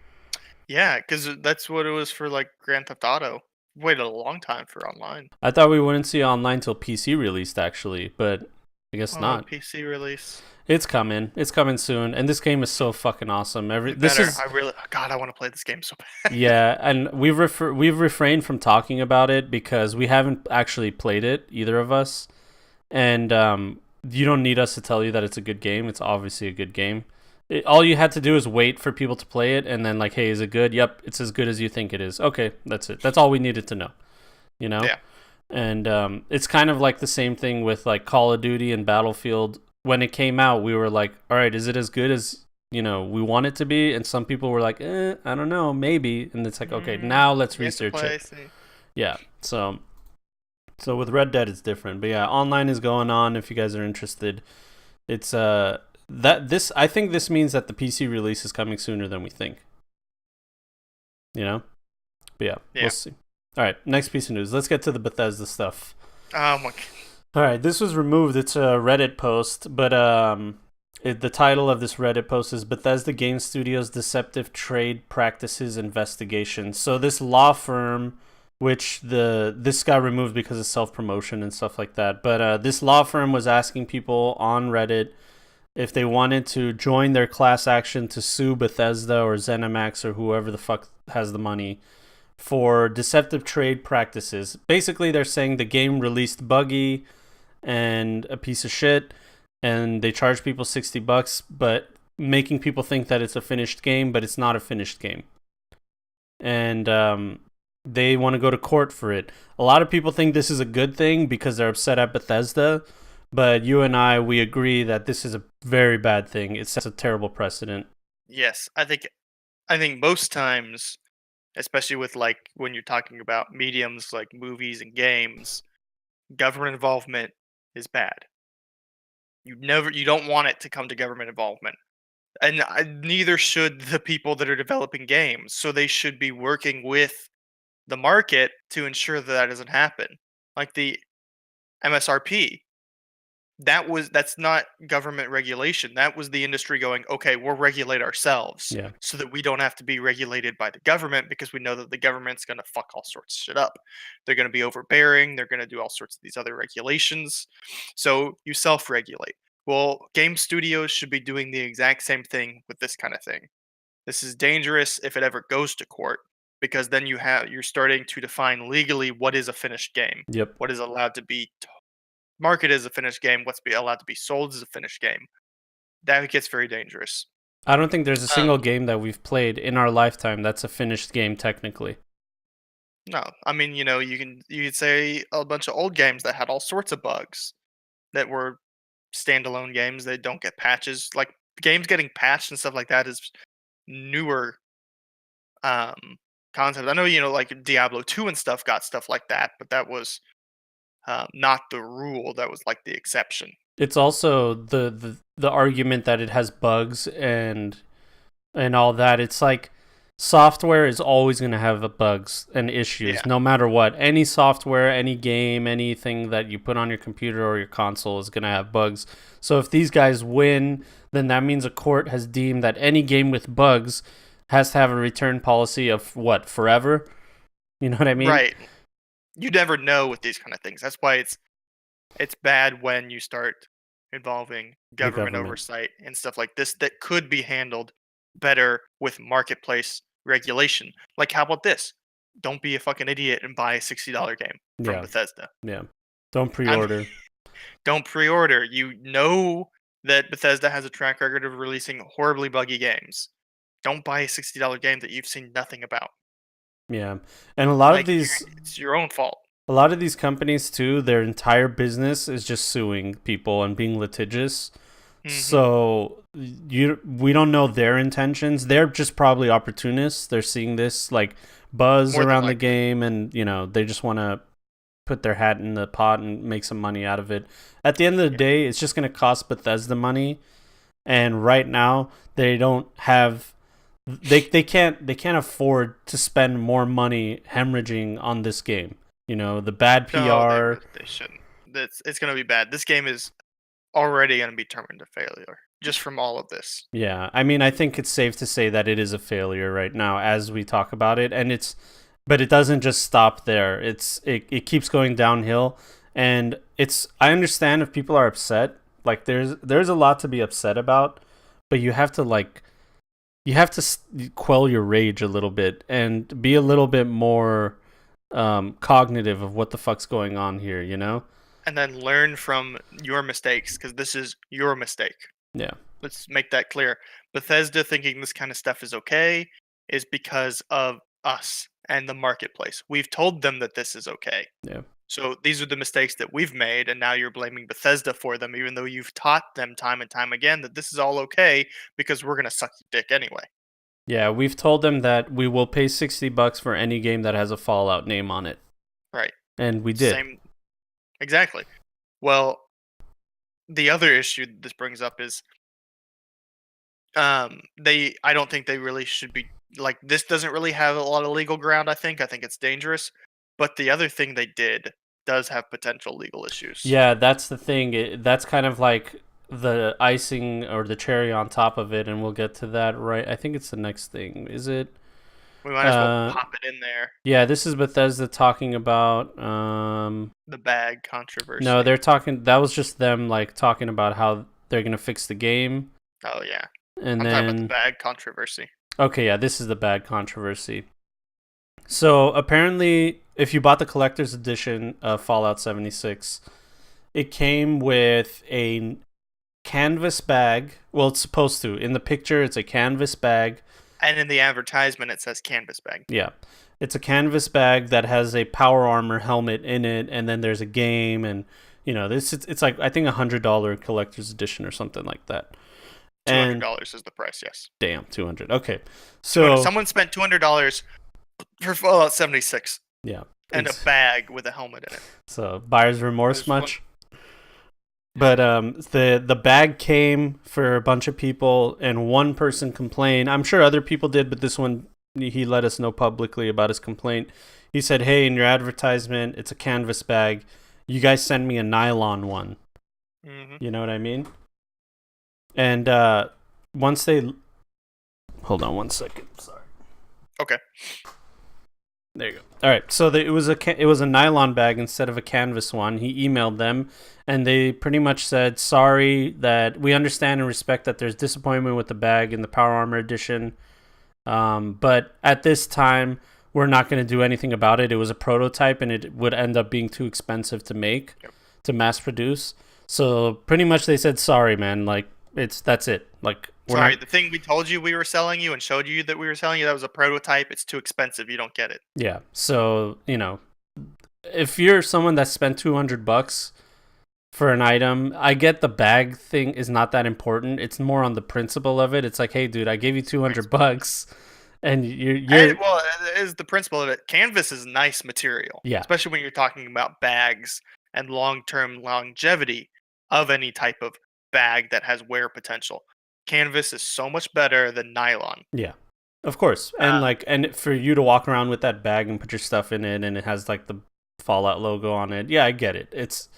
Speaker 2: Yeah, because that's what it was for Grand Theft Auto. Waited a long time for online.
Speaker 3: I thought we wouldn't see online till PC released, actually, but I guess not.
Speaker 2: PC release.
Speaker 3: It's coming. It's coming soon. And this game is so fucking awesome.
Speaker 2: I want to play this game so bad.
Speaker 3: Yeah, and we've refrained from talking about it because we haven't actually played it, either of us. And you don't need us to tell you that it's a good game. It's obviously a good game. All you had to do is wait for people to play it and then hey, is it good? Yep, it's as good as you think it is. Okay, that's it. That's all we needed to know.
Speaker 2: Yeah.
Speaker 3: And it's kind of like the same thing with Call of Duty and Battlefield. when it came out, we were like, all right, is it as good as we want it to be? And some people were like, I don't know, maybe. And it's like, okay, now let's research it. Yeah. So with Red Dead, it's different. But yeah, online is going on. If you guys are interested, it's I think this means that the PC release is coming sooner than we think. But yeah, we'll see. All right, next piece of news. Let's get to the Bethesda stuff.
Speaker 2: Oh my god.
Speaker 3: All right, this was removed. It's a Reddit post, but the title of this Reddit post is Bethesda Game Studios Deceptive Trade Practices Investigation. So this law firm, which this got removed because of self-promotion and stuff like that, but this law firm was asking people on Reddit if they wanted to join their class action to sue Bethesda or ZeniMax or whoever the fuck has the money for deceptive trade practices. Basically, they're saying the game released buggy and a piece of shit, and they charge people $60, but making people think that it's a finished game, but it's not a finished game. And they want to go to court for it. A lot of people think this is a good thing because they're upset at Bethesda, but you and we agree that this is a very bad thing. It sets a terrible precedent.
Speaker 2: Yes, I think most times, especially with like when you're talking about mediums like movies and games, government involvement is bad. You don't want it to come to government involvement. And neither should the people that are developing games. So they should be working with the market to ensure that doesn't happen. Like the MSRP, that's not government regulation. That was the industry going, okay, we'll regulate ourselves so that we don't have to be regulated by the government, because we know that the government's going to fuck all sorts of shit up. They're going to be overbearing. They're going to do all sorts of these other regulations. So you self-regulate. Well, game studios should be doing the exact same thing with this kind of thing. This is dangerous if it ever goes to court, because then you're starting to define legally what is a finished game.
Speaker 3: Yep.
Speaker 2: What is allowed to be marketed as a finished game, what's allowed to be sold as a finished game. That gets very dangerous.
Speaker 3: I don't think there's a single game that we've played in our lifetime that's a finished game technically.
Speaker 2: No, I mean, you could say a bunch of old games that had all sorts of bugs that were standalone games that don't get patches. Like games getting patched and stuff like that is newer concept. I know, like Diablo 2 and stuff got stuff like that, but that was not the rule. That was like the exception.
Speaker 3: It's also the argument that it has bugs and all that. It's like software is always going to have bugs and issues, no matter what. Any software, any game, anything that you put on your computer or your console is going to have bugs. So if these guys win, then that means a court has deemed that any game with bugs has to have a return policy of what, forever? You know what I mean?
Speaker 2: Right. You never know with these kind of things. That's why it's bad when you start involving government oversight and stuff like this that could be handled better with marketplace regulation. Like, how about this? Don't be a fucking idiot and buy a $60 game from Bethesda.
Speaker 3: Yeah. Don't pre-order.
Speaker 2: Don't pre-order. You know that Bethesda has a track record of releasing horribly buggy games. Don't buy a $60 game that you've seen nothing about.
Speaker 3: Yeah, and a lot of these...
Speaker 2: It's your own fault.
Speaker 3: A lot of these companies, too, their entire business is just suing people and being litigious. Mm-hmm. So we don't know their intentions. They're just probably opportunists. They're seeing this like buzz around the game, and they just want to put their hat in the pot and make some money out of it. At the end of the day, it's just going to cost Bethesda money, and right now they don't have... They can't afford to spend more money hemorrhaging on this game. The bad PR.
Speaker 2: No, they shouldn't. It's going to be bad. This game is already going to be turned into failure just from all of this.
Speaker 3: Yeah, I mean, I think it's safe to say that it is a failure right now as we talk about it, but it doesn't just stop there. It keeps going downhill, and I understand if people are upset. Like there's a lot to be upset about, but you have to quell your rage a little bit and be a little bit more cognitive of what the fuck's going on here,
Speaker 2: and then learn from your mistakes, because this is your mistake.
Speaker 3: Yeah,
Speaker 2: let's make that clear. Bethesda thinking this kind of stuff is okay is because of us and the marketplace. We've told them that this is okay.
Speaker 3: Yeah,
Speaker 2: So these are the mistakes that we've made, and now you're blaming Bethesda for them, even though you've taught them time and time again that this is all okay because we're gonna suck your dick anyway.
Speaker 3: Yeah, we've told them that we will pay $60 for any game that has a Fallout name on it.
Speaker 2: Right.
Speaker 3: And we did.
Speaker 2: Same. Exactly. Well, the other issue that this brings up is I don't think they really should be like this doesn't really have a lot of legal ground, I think it's dangerous, but the other thing they did does have potential legal issues.
Speaker 3: Yeah, that's the thing. That's kind of like the icing or the cherry on top of it, and we'll get to that right. I think it's the next thing. Is it?
Speaker 2: We might as well pop it in there.
Speaker 3: Yeah, this is Bethesda talking about
Speaker 2: the bag controversy.
Speaker 3: No, they're talking. That was just them like talking about how they're gonna fix the game.
Speaker 2: Oh yeah,
Speaker 3: and
Speaker 2: I'm
Speaker 3: then
Speaker 2: talking about the bag controversy.
Speaker 3: Okay, yeah, this is the bag controversy. So apparently, if you bought the collector's edition of Fallout 76, it came with a canvas bag. Well, it's supposed to. In the picture, it's a canvas bag.
Speaker 2: And in the advertisement, it says canvas bag.
Speaker 3: Yeah. It's a canvas bag that has a power armor helmet in it, and then there's a game, and, you know, it's like, I think, $100 collector's edition or something like that.
Speaker 2: $200 is the price, yes.
Speaker 3: Damn, $200. Okay. So
Speaker 2: someone spent $200 for Fallout 76.
Speaker 3: Yeah.
Speaker 2: And a bag with a helmet in it.
Speaker 3: So, buyer's remorse much? But the bag came for a bunch of people, and one person complained. I'm sure other people did, but this one, he let us know publicly about his complaint. He said, hey, in your advertisement, it's a canvas bag. You guys send me a nylon one.
Speaker 2: Mm-hmm.
Speaker 3: You know what I mean? And once they... Hold on one second. Sorry.
Speaker 2: Okay.
Speaker 3: There you go. All right. So it was a nylon bag instead of a canvas one. He emailed them, and they pretty much said, sorry, that we understand and respect that there's disappointment with the bag in the Power Armor edition. But at this time, we're not going to do anything about it. It was a prototype, and it would end up being too expensive to make, to mass produce. So pretty much they said, sorry, man. Like, that's it. Like,
Speaker 2: sorry, the thing we told you we were selling you and showed you that we were selling you, that was a prototype. It's too expensive. You don't get it.
Speaker 3: Yeah. So, you know, if you're someone that spent $200 for an item, I get the bag thing is not that important. It's more on the principle of it. It's like, hey, dude, I gave you $200, and you're
Speaker 2: well, it is the principle of it. Canvas is nice material.
Speaker 3: Yeah.
Speaker 2: Especially when you're talking about bags and long-term longevity of any type of bag that has wear potential. Canvas is so much better than nylon.
Speaker 3: Yeah, of course. And and for you to walk around with that bag and put your stuff in it, and it has like the Fallout logo on it. Yeah, I get it. It's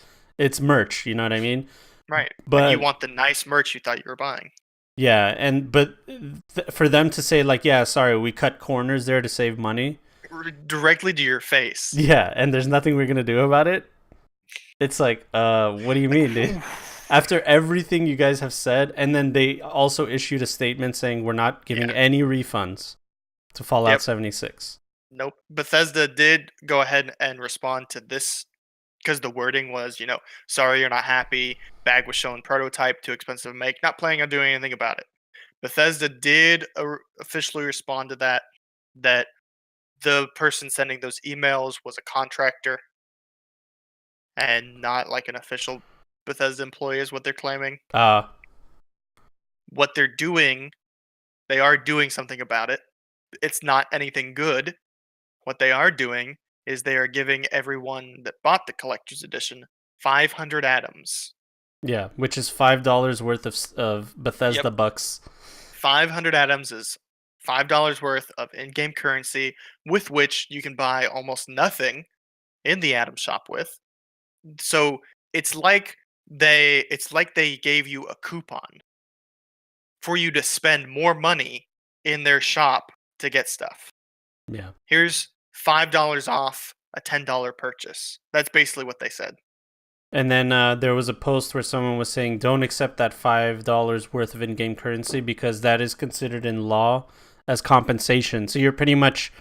Speaker 3: merch. You know what I mean?
Speaker 2: Right.
Speaker 3: But
Speaker 2: and you want the nice merch you thought you were buying.
Speaker 3: Yeah, but for them to say like, yeah, sorry, we cut corners there to save money,
Speaker 2: directly to your face.
Speaker 3: Yeah, and there's nothing we're gonna do about it. It's like, what do you mean, dude? After everything you guys have said, and then they also issued a statement saying we're not giving any refunds to Fallout 76.
Speaker 2: Nope. Bethesda did go ahead and respond to this because the wording was, you know, sorry you're not happy, bag was shown prototype, too expensive to make, not planning on doing anything about it. Bethesda did officially respond to that the person sending those emails was a contractor and not like an official Bethesda employee is what they're claiming. What they're doing, they are doing something about it. It's not anything good. What they are doing is they are giving everyone that bought the collector's edition 500 atoms.
Speaker 3: Yeah, which is $5 worth of Bethesda bucks.
Speaker 2: 500 atoms is $5 worth of in-game currency with which you can buy almost nothing in the atom shop with. So it's like they gave you a coupon for you to spend more money in their shop to get stuff.
Speaker 3: Yeah.
Speaker 2: Here's $5 off a $10 purchase. That's basically what they said.
Speaker 3: And then there was a post where someone was saying, don't accept that $5 worth of in-game currency because that is considered in law as compensation. So you're pretty much,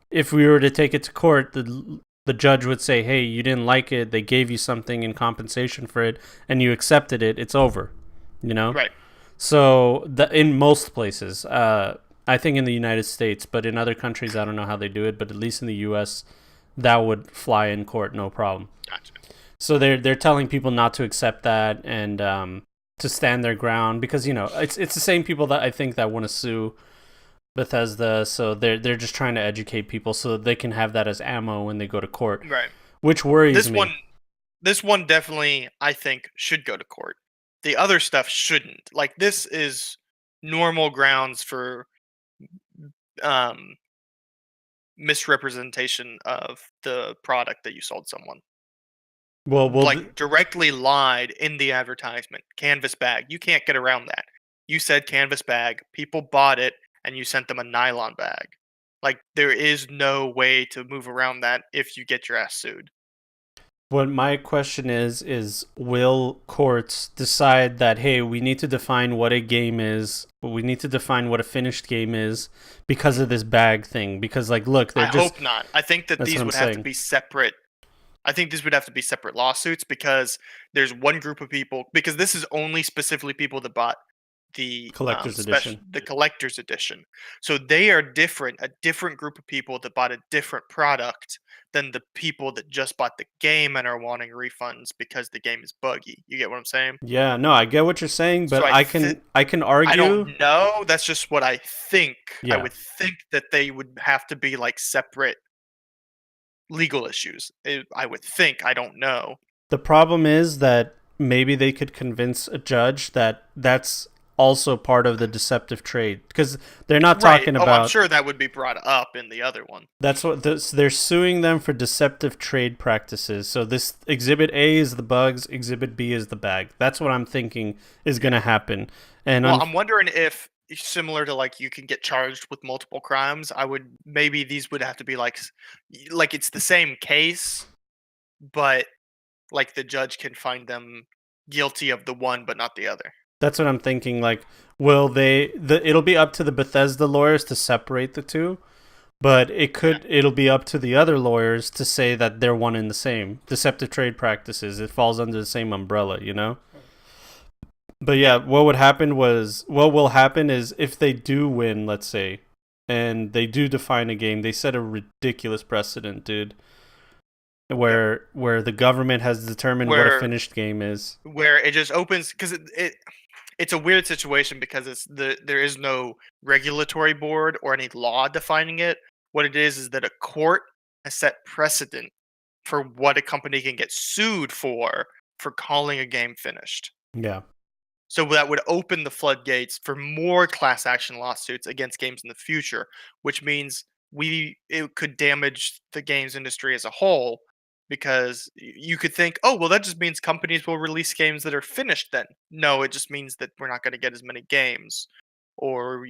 Speaker 3: if we were to take it to court, the judge would say, hey, you didn't like it, they gave you something in compensation for it, and you accepted it, it's over, you know?
Speaker 2: Right.
Speaker 3: So in most places, I think in the United States, but in other countries, I don't know how they do it, but at least in the U.S., that would fly in court, no problem.
Speaker 2: Gotcha.
Speaker 3: So they're telling people not to accept that and to stand their ground because it's the same people that I think that want to sue Bethesda. So they're just trying to educate people so that they can have that as ammo when they go to court.
Speaker 2: Right.
Speaker 3: Which worries me.
Speaker 2: This one definitely, I think, should go to court. The other stuff shouldn't. Like, this is normal grounds for misrepresentation of the product that you sold someone.
Speaker 3: Well,
Speaker 2: Directly lied in the advertisement. Canvas bag. You can't get around that. You said canvas bag. People bought it, and you sent them a nylon bag. Like, there is no way to move around that if you get your ass sued.
Speaker 3: what my question is will courts decide that, hey, we need to define what a game is, we need to define what a finished game is because of this bag thing? Because, like, look,
Speaker 2: I hope not. I think that these would have
Speaker 3: saying.
Speaker 2: to be separate. I think these would have to be separate lawsuits because there's one group of people, because this is only specifically people that bought the
Speaker 3: Collector's edition.
Speaker 2: the collector's edition. So they are different, a different group of people that bought a different product than the people that just bought the game and are wanting refunds because the game is buggy. You get what I'm saying?
Speaker 3: Yeah, no, I get what you're saying, but
Speaker 2: So
Speaker 3: I can argue.
Speaker 2: I don't know. That's just what I think.
Speaker 3: Yeah.
Speaker 2: I would think that they would have to be like separate legal issues. I would think. I don't know.
Speaker 3: The problem is that maybe they could convince a judge that that's also part of the deceptive trade, because they're not talking about.
Speaker 2: I'm sure that would be brought up in the other one.
Speaker 3: That's what they're suing them for, deceptive trade practices. So this Exhibit A is the bugs, Exhibit B is the bag. That's what I'm thinking is going to happen. And
Speaker 2: I'm wondering if, similar to like you can get charged with multiple crimes, maybe these would have to be like it's the same case, but like the judge can find them guilty of the one but not the other.
Speaker 3: That's what I'm thinking. Like, it'll be up to the Bethesda lawyers to separate the two, but it'll be up to the other lawyers to say that they're one and the same. Deceptive trade practices, it falls under the same umbrella, But yeah, what will happen is if they do win, let's say, and they do define a game, they set a ridiculous precedent, dude. Where the government has determined what a finished game is.
Speaker 2: Where it just opens, because it's a weird situation because there is no regulatory board or any law defining it. What it is that a court has set precedent for what a company can get sued for calling a game finished.
Speaker 3: Yeah.
Speaker 2: So that would open the floodgates for more class action lawsuits against games in the future, which means it could damage the games industry as a whole. Because you could think, oh, well, that just means companies will release games that are finished then. No, it just means that we're not going to get as many games. Or,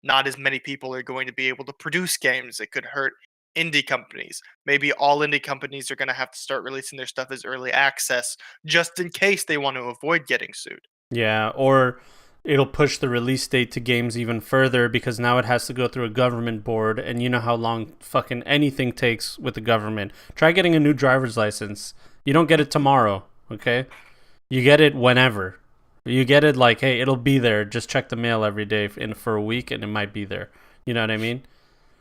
Speaker 2: not as many people are going to be able to produce games. It could hurt indie companies. Maybe all indie companies are going to have to start releasing their stuff as early access just in case they want to avoid getting sued.
Speaker 3: Yeah, or it'll push the release date to games even further because now it has to go through a government board, and you know how long fucking anything takes with the government. Try getting a new driver's license. You don't get it tomorrow, okay? You get it whenever. You get it like, hey, it'll be there. Just check the mail every day for a week, and it might be there. You know what I mean?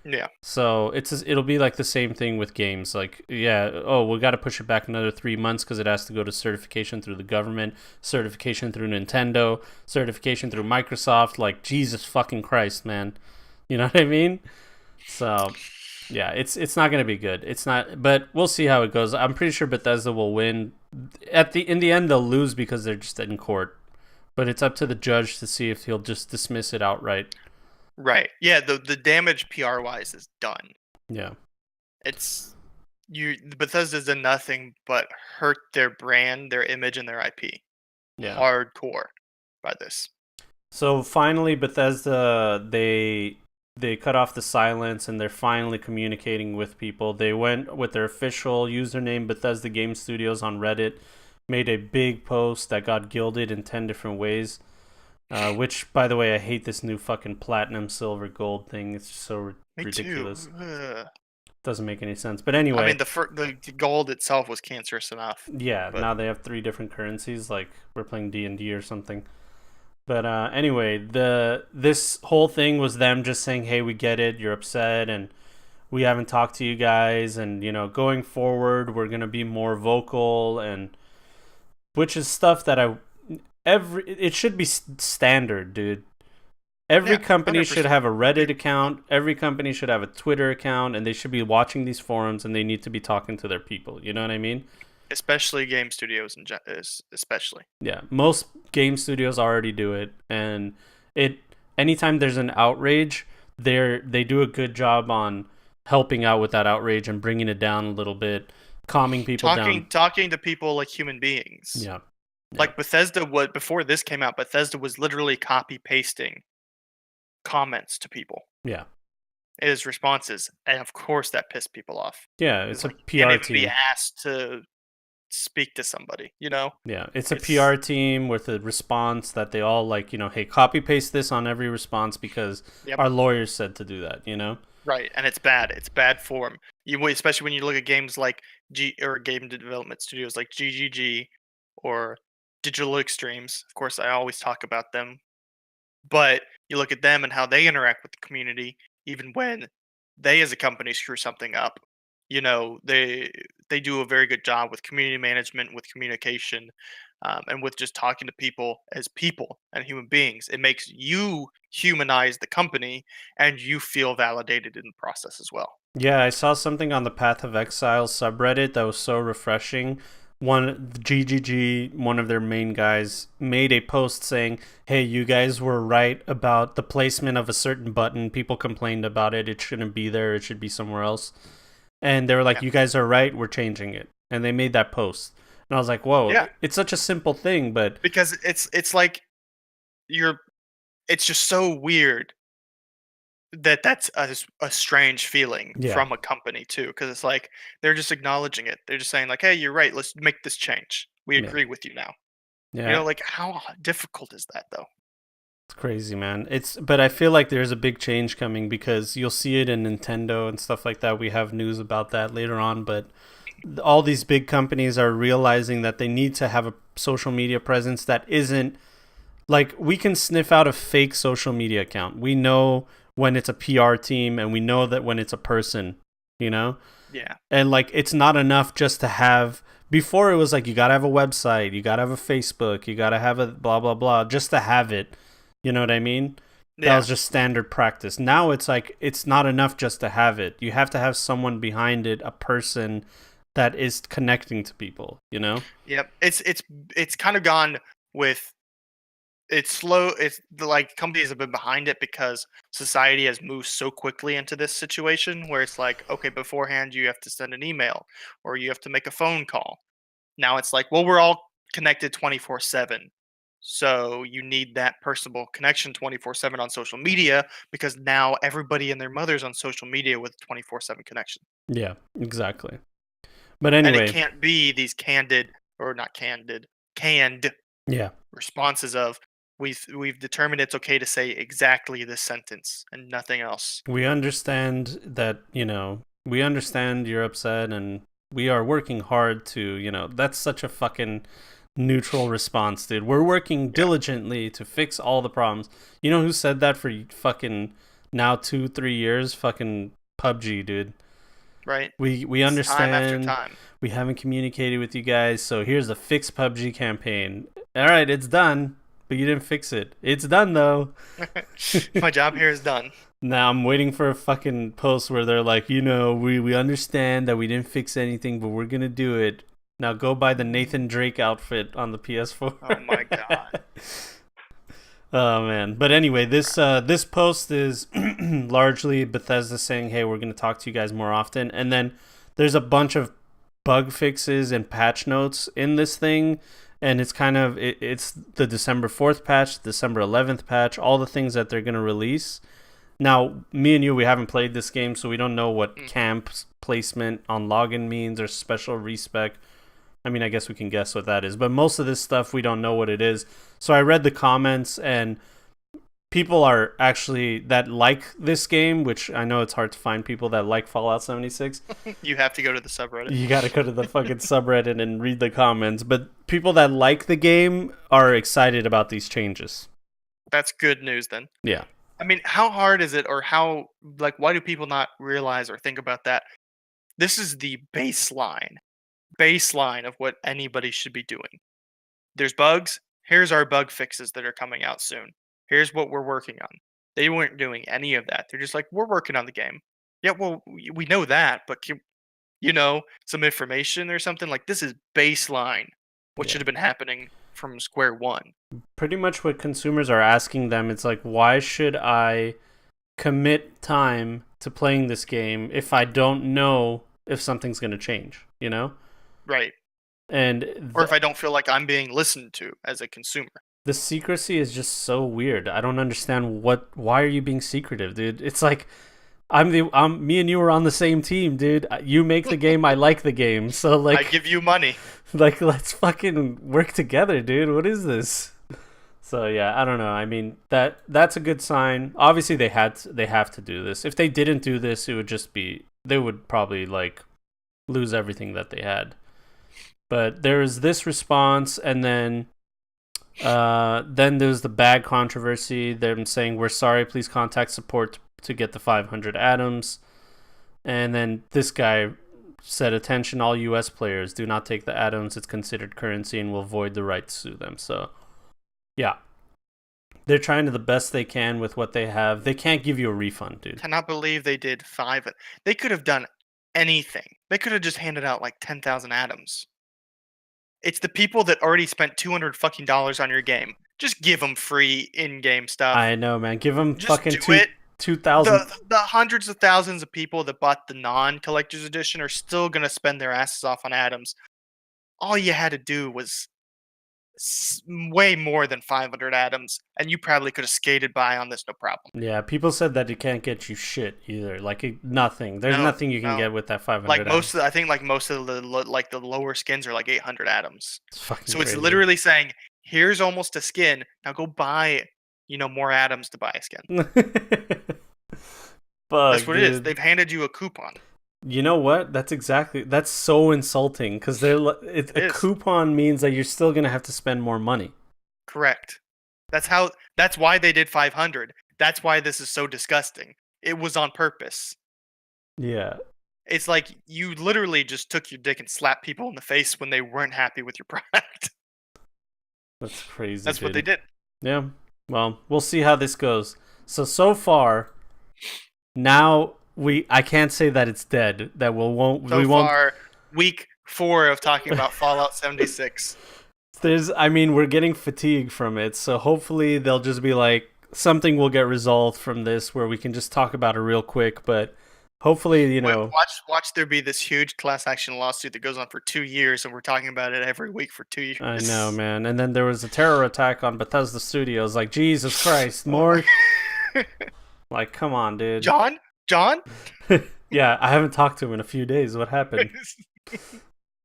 Speaker 2: Yeah.
Speaker 3: So it'll be like the same thing with games. Like, yeah, we got to push it back another 3 months because it has to go to certification through the government, certification through Nintendo, certification through Microsoft. Like, Jesus fucking Christ, man. You know what I mean? So, yeah, it's not going to be good. It's not, but we'll see how it goes. I'm pretty sure Bethesda will win. In the end, they'll lose because they're just in court. But it's up to the judge to see if he'll just dismiss it outright.
Speaker 2: Right. Yeah, the damage PR-wise is done.
Speaker 3: Yeah.
Speaker 2: Bethesda's done nothing but hurt their brand, their image, and their IP.
Speaker 3: Yeah.
Speaker 2: Hardcore by this.
Speaker 3: So finally, Bethesda, they cut off the silence and they're finally communicating with people. They went with their official username, Bethesda Game Studios, on Reddit, made a big post that got gilded in 10 different ways. Which, by the way, I hate this new fucking platinum, silver, gold thing. It's just so ridiculous. Doesn't make any sense. But anyway,
Speaker 2: I mean, the gold itself was cancerous enough.
Speaker 3: Yeah, now they have 3 different currencies, like we're playing D&D or something. But anyway, this whole thing was them just saying, "Hey, we get it. You're upset, and we haven't talked to you guys, and going forward we're gonna be more vocal, and which is stuff that it should be standard, dude. Every company
Speaker 2: 100%.
Speaker 3: should have a Reddit account. Every company should have a Twitter account, and they should be watching these forums, and they need to be talking to their people. You know what I mean?
Speaker 2: Especially game studios, especially.
Speaker 3: Yeah, most game studios already do it, and anytime there's an outrage, they do a good job on helping out with that outrage and bringing it down a little bit, calming people down.
Speaker 2: Talking to people like human beings.
Speaker 3: Yeah.
Speaker 2: Like Bethesda was, before this came out, Bethesda was literally copy pasting comments to people.
Speaker 3: Yeah.
Speaker 2: As responses, and of course that pissed people off.
Speaker 3: Yeah, it's a PR
Speaker 2: can't even
Speaker 3: team.
Speaker 2: be asked to speak to somebody,
Speaker 3: Yeah, it's a PR team with a response that they all hey, copy paste this on every response because our lawyers said to do that,
Speaker 2: Right, and it's bad. It's bad form. Especially when you look at games like game development studios like GGG or Digital Extremes. Of course, I always talk about them. But you look at them and how they interact with the community, even when they as a company screw something up. They do a very good job with community management, with communication, and with just talking to people as people and human beings. It makes you humanize the company, and you feel validated in the process as well.
Speaker 3: Yeah, I saw something on the Path of Exile subreddit that was so refreshing. GGG, one of their main guys, made a post saying, hey, you guys were right about the placement of a certain button. People complained about it. It shouldn't be there. It should be somewhere else. And they were like, you guys are right. We're changing it. And they made that post. And I was like, whoa, it's such a simple thing, but...
Speaker 2: Because it's like, it's just so weird that's a strange feeling from a company too, because it's like they're just acknowledging it. They're just saying like, hey, you're right, let's make this change. We agree with you now. Like how difficult is that though?
Speaker 3: It's crazy, man. But I feel like there's a big change coming because you'll see it in Nintendo and stuff like that. We have news about that later on, but all these big companies are realizing that they need to have a social media presence that isn't like, we can sniff out a fake social media account. We know when it's a PR team, and we know that when it's a person, Yeah. And like, it's not enough just to have... Before it was like, you gotta have a website, you gotta have a Facebook, you gotta have a blah, blah, blah, just to have it. You know what I mean? Yeah. That was just standard practice. Now it's like, it's not enough just to have it. You have to have someone behind it, a person that is connecting to people, Yep.
Speaker 2: It's kind of gone with... It's slow. It's like companies have been behind it because society has moved so quickly into this situation where it's like, okay, beforehand you have to send an email or you have to make a phone call. Now it's like, well, we're all connected 24/7. So you need that personable connection 24/7 on social media, because now everybody and their mother's on social media with a 24/7 connection.
Speaker 3: Yeah, exactly. But anyway,
Speaker 2: and it can't be these canned responses of, we've determined it's okay to say exactly this sentence and nothing else.
Speaker 3: We understand that, we understand you're upset, and we are working hard to, that's such a fucking neutral response, dude. We're working diligently to fix all the problems. You know who said that for fucking now 2-3 years? Fucking PUBG, dude.
Speaker 2: Right.
Speaker 3: We understand.
Speaker 2: Time after time.
Speaker 3: We haven't communicated with you guys, so here's the Fix PUBG campaign. All right, it's done. But you didn't fix it. It's done, though.
Speaker 2: My job here is done.
Speaker 3: Now I'm waiting for a fucking post where they're like, we understand that we didn't fix anything, but we're going to do it. Now go buy the Nathan Drake outfit on the PS4.
Speaker 2: Oh, my God.
Speaker 3: Oh, man. But anyway, this post is largely Bethesda saying, hey, we're going to talk to you guys more often. And then there's a bunch of bug fixes and patch notes in this thing. And it's kind of, it's the December 4th patch, December 11th patch, all the things that they're going to release. Now, me and you, we haven't played this game, so we don't know what camp placement on login means or special respec. I mean, I guess we can guess what that is. But most of this stuff, we don't know what it is. So I read the comments, and people are actually that like this game, which I know it's hard to find people that like Fallout 76.
Speaker 2: You have to go to the subreddit.
Speaker 3: You got to go to the fucking subreddit and read the comments. But people that like the game are excited about these changes.
Speaker 2: That's good news then.
Speaker 3: Yeah.
Speaker 2: I mean, how hard is it, or how why do people not realize or think about that? This is the baseline of what anybody should be doing. There's bugs. Here's our bug fixes that are coming out soon. Here's what we're working on. They weren't doing any of that. They're just like, we're working on the game. Yeah, well, we know that, but some information or something like this is baseline. What should have been happening from square one?
Speaker 3: Pretty much what consumers are asking them, it's like, why should I commit time to playing this game if I don't know if something's going to change, you know?
Speaker 2: Right.
Speaker 3: And
Speaker 2: or if I don't feel like I'm being listened to as a consumer.
Speaker 3: The secrecy is just so weird. I don't understand why are you being secretive, dude? It's like me and you are on the same team, dude. You make the game, I like the game. So like
Speaker 2: I give you money.
Speaker 3: Like, let's fucking work together, dude. What is this? So yeah, I don't know. I mean, that's a good sign. Obviously they have to do this. If they didn't do this, it would just be, they would probably like lose everything that they had. But there is this response, and then there's the bag controversy. Them saying, we're sorry, please contact support to get the 500 atoms. And then this guy said, attention all US players, do not take the atoms, it's considered currency and will void the right to sue them. So yeah, they're trying to the best they can with what they have. They can't give you a refund, dude.
Speaker 2: Cannot believe they did 5. They could have done anything. They could have just handed out like 10,000 atoms. It's the people that already spent $200 fucking on your game. Just give them free in-game stuff.
Speaker 3: I know, man. Give them
Speaker 2: just
Speaker 3: fucking
Speaker 2: do it.
Speaker 3: 2,000.
Speaker 2: The hundreds of thousands of people that bought the non-collector's edition are still gonna spend their asses off on atoms. All you had to do was way more than 500 atoms, and you probably could have skated by on this no problem.
Speaker 3: Yeah, people said that it can't get you shit either. Like nothing. There's nothing you can get with that 500.
Speaker 2: Like most of the lower skins are like 800 atoms.
Speaker 3: It's fucking
Speaker 2: so
Speaker 3: crazy.
Speaker 2: It's literally saying, here's almost a skin. Now go buy, more atoms to buy a skin. That's what it is. They've handed you a coupon.
Speaker 3: You know what? That's so insulting, because a coupon means that you're still gonna have to spend more money.
Speaker 2: Correct. That's why they did 500. That's why this is so disgusting. It was on purpose.
Speaker 3: Yeah.
Speaker 2: It's like you literally just took your dick and slapped people in the face when they weren't happy with your product.
Speaker 3: That's crazy.
Speaker 2: That's what they did.
Speaker 3: Yeah. Well, we'll see how this goes. So far, now I can't say that it's dead. That we won't.
Speaker 2: Week 4 of talking about Fallout 76.
Speaker 3: We're getting fatigued from it. So hopefully they'll just be like, something will get resolved from this where we can just talk about it real quick. But hopefully,
Speaker 2: watch there be this huge class action lawsuit that goes on for 2 years, and we're talking about it every week for 2 years.
Speaker 3: I know, man. And then there was a terror attack on Bethesda Studios. Like, Jesus Christ, more. Like, come on, dude.
Speaker 2: John?
Speaker 3: Yeah, I haven't talked to him in a few days. What happened?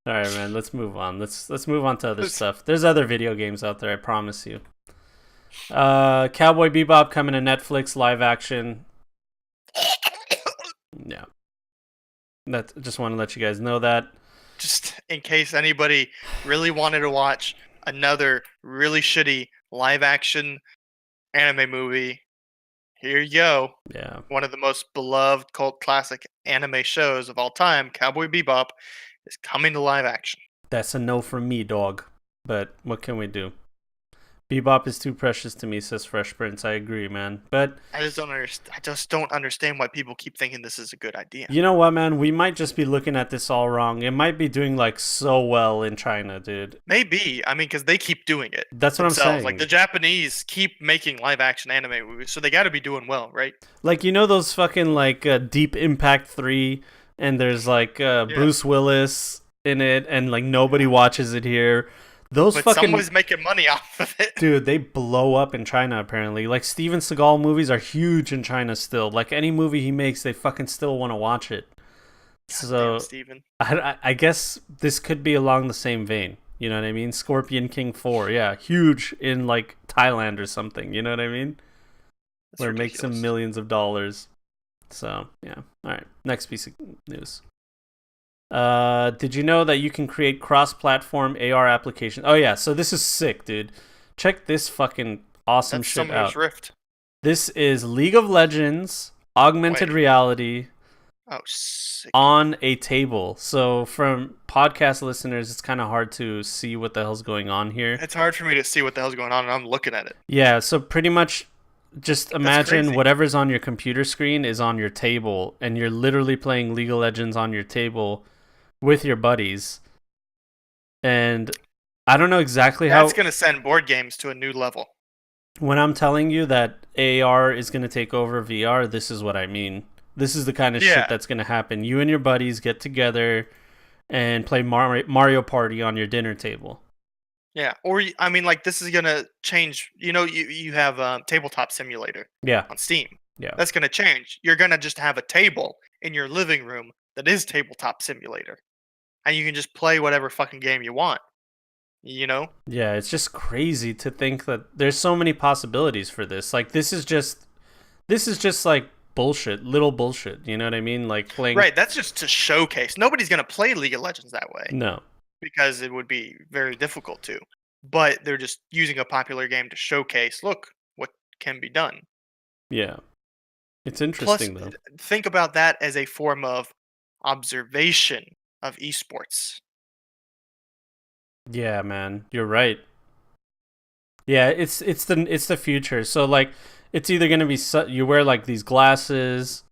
Speaker 3: All right, man. Let's move on. Let's move on to other stuff. There's other video games out there, I promise you. Cowboy Bebop coming to Netflix live action. Yeah. Just want to let you guys know that.
Speaker 2: Just in case anybody really wanted to watch another really shitty live action anime movie, here you go.
Speaker 3: Yeah.
Speaker 2: One of the most beloved cult classic anime shows of all time, Cowboy Bebop, is coming to live action.
Speaker 3: That's a no from me, dog. But what can we do? Bebop is too precious to me, says Fresh Prince. I agree, man. But
Speaker 2: I just don't understand why people keep thinking this is a good idea.
Speaker 3: You know what, man? We might just be looking at this all wrong. It might be doing like so well in China, dude.
Speaker 2: Maybe. I mean, because they keep doing it.
Speaker 3: That's what I'm saying.
Speaker 2: Like the Japanese keep making live action anime movies, so they got to be doing well, right?
Speaker 3: Like, those fucking like Deep Impact 3, and there's like Bruce Willis in it, and like nobody watches it here. But
Speaker 2: someone's making money off of it.
Speaker 3: Dude, they blow up in China, apparently. Like, Steven Seagal movies are huge in China still. Like, any movie he makes, they fucking still want to watch it. So,
Speaker 2: Steven.
Speaker 3: I guess this could be along the same vein. You know what I mean? Scorpion King 4, yeah. Huge in, like, Thailand or something. You know what I mean?
Speaker 2: That's
Speaker 3: where it
Speaker 2: ridiculous.
Speaker 3: makes them millions of dollars. So, yeah. All right. Next piece of news. Did you know that you can create cross-platform AR applications? Oh yeah, so this is sick, dude. Check this fucking awesome shit out.
Speaker 2: Summoner's Rift.
Speaker 3: This is League of Legends augmented
Speaker 2: Wait.
Speaker 3: reality
Speaker 2: Oh, sick.
Speaker 3: on a table. So from podcast listeners, it's kind of hard to see what the hell's going on here.
Speaker 2: It's hard for me to see what the hell's going on, and I'm looking at it.
Speaker 3: Yeah, so pretty much just imagine
Speaker 2: crazy.
Speaker 3: whatever's on your computer screen is on your table, and you're literally playing League of Legends on your table with your buddies. And I don't know exactly
Speaker 2: That's
Speaker 3: how...
Speaker 2: going to send board games to a new level.
Speaker 3: When I'm telling you that AR is going to take over VR, this is what I mean. This is the kind of shit that's going to happen. You and your buddies get together and play Mario Party on your dinner table.
Speaker 2: Yeah, or I mean, like, this is gonna change. You have Tabletop Simulator on Steam.
Speaker 3: Yeah.
Speaker 2: That's gonna change. You're gonna just have a table in your living room that is Tabletop Simulator, and you can just play whatever fucking game you want.
Speaker 3: Yeah, it's just crazy to think that there's so many possibilities for this. Like, this is just like bullshit, little bullshit. You know what I mean? Like playing.
Speaker 2: Right. That's just to showcase. Nobody's gonna play League of Legends that way.
Speaker 3: No.
Speaker 2: Because it would be very difficult to. But they're just using a popular game to showcase, look, what can be done.
Speaker 3: Yeah. It's interesting,
Speaker 2: Plus,
Speaker 3: though.
Speaker 2: Think about that as a form of observation of esports.
Speaker 3: Yeah, man. You're right. Yeah, it's the future. So, like, it's either going to be... you wear, like, these glasses...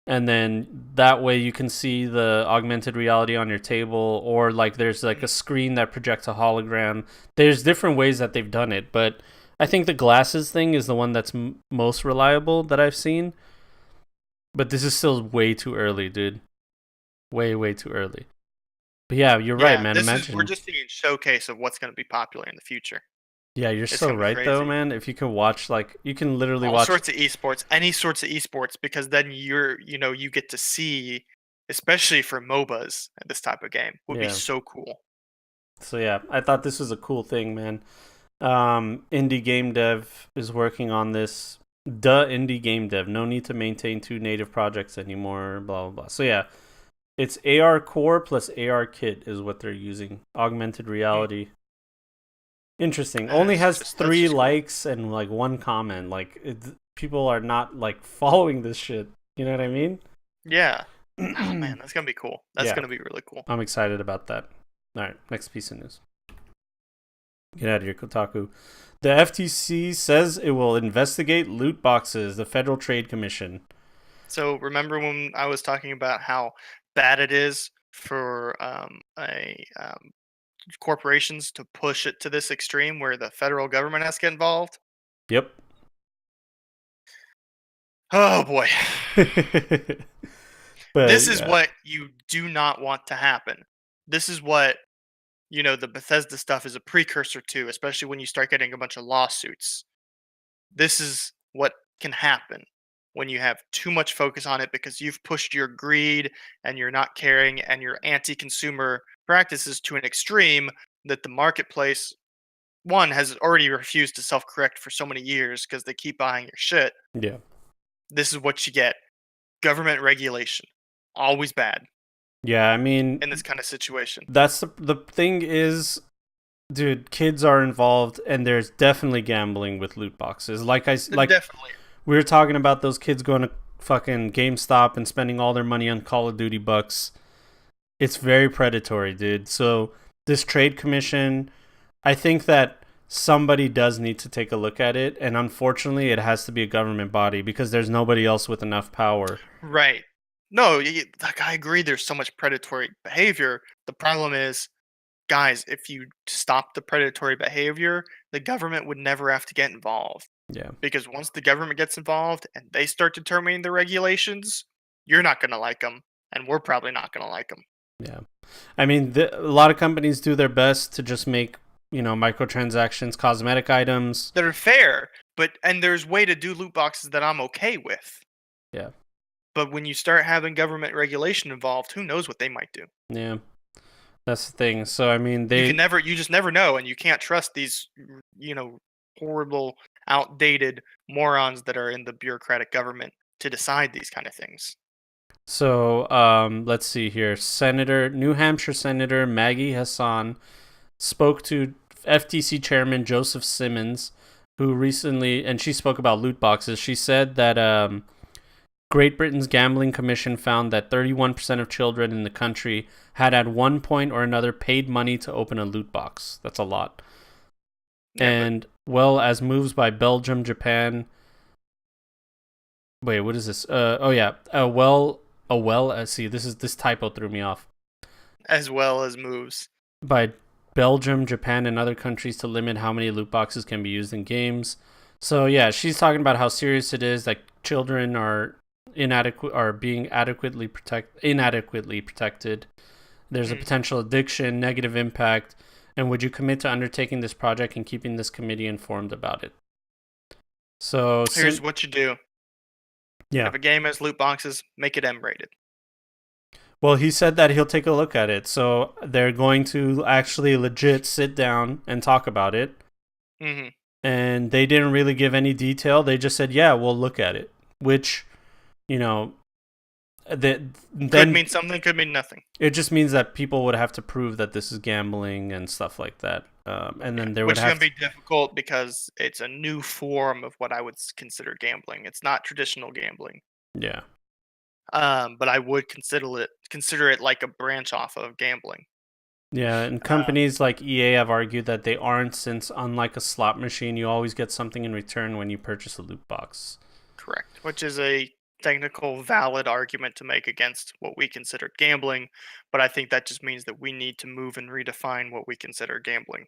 Speaker 3: and then that way you can see the augmented reality on your table, or like there's like a screen that projects a hologram. There's different ways that they've done it, but I think the glasses thing is the one that's most reliable that I've seen. But this is still way too early, dude. Way too early. But yeah, you're right, man. Imagine
Speaker 2: we're just seeing a showcase of what's going to be popular in the future.
Speaker 3: Yeah, you're so right, though, man. If you can watch, like, you can literally watch...
Speaker 2: all sorts of esports, any sorts of esports, because then you get to see, especially for MOBAs, this type of game would be so cool.
Speaker 3: So, yeah, I thought this was a cool thing, man. Indie game dev is working on this. Indie game dev. No need to maintain 2 native projects anymore, blah, blah, blah. So, yeah, it's AR Core plus AR Kit is what they're using. Augmented reality. Interesting. Only has 3 likes and like 1 comment. Like, people are not like following this shit. You know what I mean?
Speaker 2: Yeah. Oh man, that's gonna be cool. That's gonna be really cool.
Speaker 3: I'm excited about that. All right, next piece of news. Get out of here, Kotaku. The FTC says it will investigate loot boxes. The Federal Trade Commission.
Speaker 2: So remember when I was talking about how bad it is for corporations to push it to this extreme where the federal government has to get involved?
Speaker 3: Yep.
Speaker 2: Oh boy.
Speaker 3: But,
Speaker 2: this is what you do not want to happen. This is what, the Bethesda stuff is a precursor to, especially when you start getting a bunch of lawsuits. This is what can happen when you have too much focus on it because you've pushed your greed and you're not caring and your anti-consumer practices to an extreme that the marketplace, one, has already refused to self-correct for so many years because they keep buying your shit.
Speaker 3: Yeah.
Speaker 2: This is what you get. Government regulation. Always bad.
Speaker 3: Yeah, I mean...
Speaker 2: in this kind of situation.
Speaker 3: That's the thing is... Dude, kids are involved, and there's definitely gambling with loot boxes.
Speaker 2: Definitely.
Speaker 3: We were talking about those kids going to fucking GameStop and spending all their money on Call of Duty bucks. It's very predatory, dude. So this trade commission, I think that somebody does need to take a look at it, and unfortunately, it has to be a government body because there's nobody else with enough power.
Speaker 2: Right. No, I agree. There's so much predatory behavior. The problem is, guys, if you stop the predatory behavior, the government would never have to get involved.
Speaker 3: Yeah.
Speaker 2: Because once the government gets involved and they start determining the regulations, you're not going to like them, and we're probably not going to like them.
Speaker 3: Yeah. I mean, a lot of companies do their best to just make, microtransactions, cosmetic items
Speaker 2: that are fair, and there's way to do loot boxes that I'm okay with.
Speaker 3: Yeah.
Speaker 2: But when you start having government regulation involved, who knows what they might do?
Speaker 3: Yeah. That's the thing. So, I mean,
Speaker 2: you just never know, and you can't trust these, horrible, outdated morons that are in the bureaucratic government to decide these kind of things.
Speaker 3: So, let's see here. New Hampshire Senator Maggie Hassan spoke to FTC Chairman Joseph Simmons who recently, and she spoke about loot boxes. She said that Great Britain's Gambling Commission found that 31% of children in the country had at one point or another paid money to open a loot box. That's a lot. Yeah, and well as moves by Belgium, Japan. Wait, what is this? See, this typo threw me off.
Speaker 2: As well as moves
Speaker 3: by Belgium, Japan, and other countries to limit how many loot boxes can be used in games. So yeah, she's talking about how serious it is that children are being inadequately protected. There's a potential addiction, negative impact, and would you commit to undertaking this project and keeping this committee informed about it? So
Speaker 2: here's what you do.
Speaker 3: Yeah.
Speaker 2: If a game has loot boxes, make it M-rated.
Speaker 3: Well, he said that he'll take a look at it. So they're going to actually legit sit down and talk about it.
Speaker 2: Mm-hmm.
Speaker 3: And they didn't really give any detail. They just said, yeah, we'll look at it. Which, then
Speaker 2: could mean something, could mean nothing.
Speaker 3: It just means that people would have to prove that this is gambling and stuff like that. And then
Speaker 2: which is going to be difficult because it's a new form of what I would consider gambling. It's not traditional gambling.
Speaker 3: Yeah.
Speaker 2: But I would consider it like a branch off of gambling.
Speaker 3: Yeah, and companies like EA have argued that they aren't, since unlike a slot machine, you always get something in return when you purchase a loot box.
Speaker 2: Correct, which is a technical valid argument to make against what we consider gambling, but I think that just means that we need to move and redefine what we consider gambling.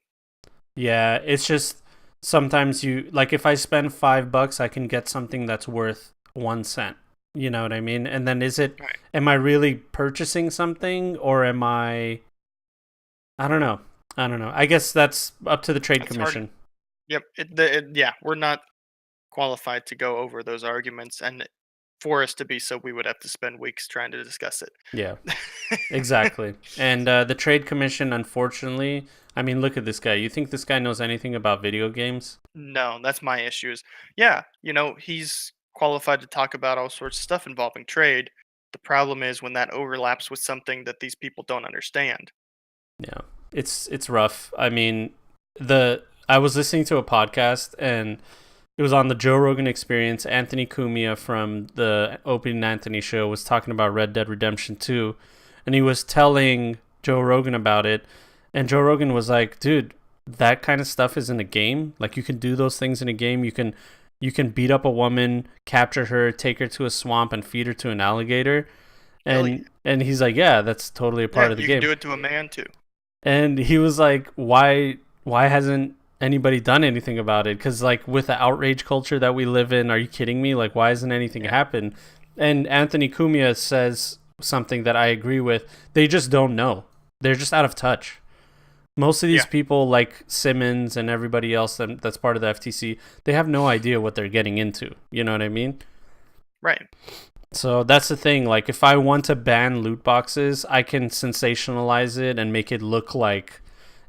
Speaker 3: Yeah, it's just sometimes if I spend $5, I can get something that's worth 1 cent. You know what I mean? And then am I really purchasing something, or am I don't know. I guess that's up to the Trade Commission.
Speaker 2: Hard. Yep. We're not qualified to go over those arguments, and for us to be so, we would have to spend weeks trying to discuss it.
Speaker 3: Yeah, exactly. And the Trade Commission, unfortunately, I mean, look at this guy. You think this guy knows anything about video games?
Speaker 2: No, that's my issues. Yeah, he's qualified to talk about all sorts of stuff involving trade. The problem is when that overlaps with something that these people don't understand.
Speaker 3: Yeah, it's rough. I mean, I was listening to a podcast, and it was on the Joe Rogan Experience. Anthony Cumia from the Opie and Anthony show was talking about Red Dead Redemption 2, and he was telling Joe Rogan about it, and Joe Rogan was like, dude, that kind of stuff is in a game. Like, you can do those things in a game. You can beat up a woman, capture her, take her to a swamp, and feed her to an alligator. And he's like, yeah, that's totally a part of the game.
Speaker 2: You can do it to a man too.
Speaker 3: And he was like, why hasn't anybody done anything about it? Because with the outrage culture that we live in, are you kidding me? Why hasn't anything happened? And Anthony Cumia says something that I agree with. They just don't know. They're just out of touch. Most of these people, like Simmons and everybody else that's part of the FTC, they have no idea what they're getting into. You know what I mean?
Speaker 2: Right.
Speaker 3: So that's the thing. If I want to ban loot boxes, I can sensationalize it and make it look like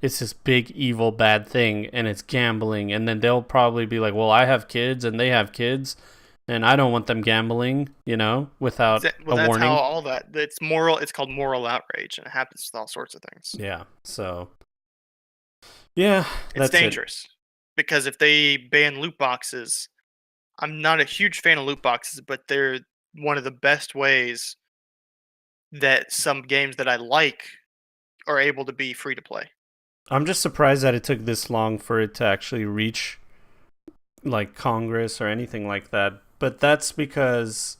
Speaker 3: it's this big, evil, bad thing, and it's gambling. And then they'll probably be like, well, I have kids, and they have kids, and I don't want them gambling, without a warning.
Speaker 2: That's how all that. It's moral. It's called moral outrage, and it happens with all sorts of things.
Speaker 3: Yeah. So, yeah,
Speaker 2: it's dangerous. Because if they ban loot boxes, I'm not a huge fan of loot boxes, but they're one of the best ways that some games that I like are able to be free to play.
Speaker 3: I'm just surprised that it took this long for it to actually reach Congress or anything like that. But that's because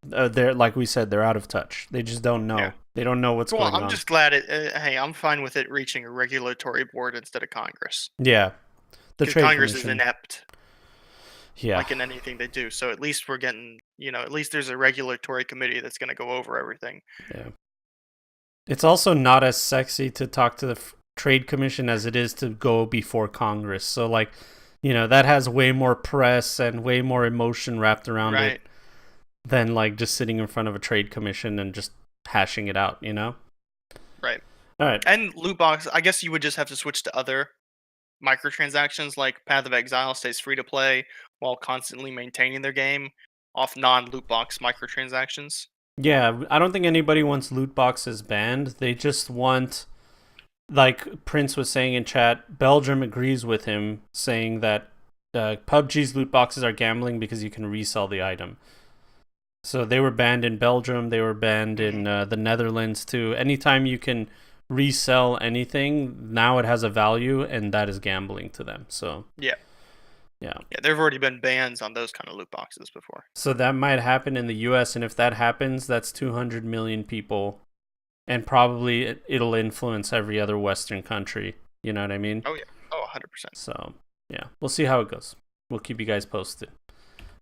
Speaker 3: they're, like we said, they're out of touch. They just don't know. Yeah. They don't know what's going on.
Speaker 2: I'm just glad hey, I'm fine with it reaching a regulatory board instead of Congress.
Speaker 3: Yeah.
Speaker 2: Because Congress is inept.
Speaker 3: Yeah.
Speaker 2: In anything they do. So at least we're getting, at least there's a regulatory committee that's going to go over everything.
Speaker 3: Yeah. It's also not as sexy to talk to the Trade Commission as it is to go before Congress. So, that has way more press and way more emotion wrapped around it than, just sitting in front of a Trade Commission and just hashing it out,
Speaker 2: Right.
Speaker 3: All right.
Speaker 2: And loot box, I guess you would just have to switch to other microtransactions, like Path of Exile stays free to play while constantly maintaining their game off non-loot box microtransactions.
Speaker 3: Yeah, I don't think anybody wants loot boxes banned. They just want, Prince was saying in chat, Belgium agrees with him, saying that PUBG's loot boxes are gambling because you can resell the item. So they were banned in Belgium. They were banned in the Netherlands too. Anytime you can resell anything, now it has a value, and that is gambling to them. So
Speaker 2: Yeah.
Speaker 3: yeah.
Speaker 2: Yeah, there have already been bans on those kind of loot boxes before.
Speaker 3: So that might happen in the U.S., and if that happens, that's 200 million people, and probably it'll influence every other Western country. You know what I mean?
Speaker 2: Oh, yeah. Oh, 100%.
Speaker 3: So, yeah. We'll see how it goes. We'll keep you guys posted.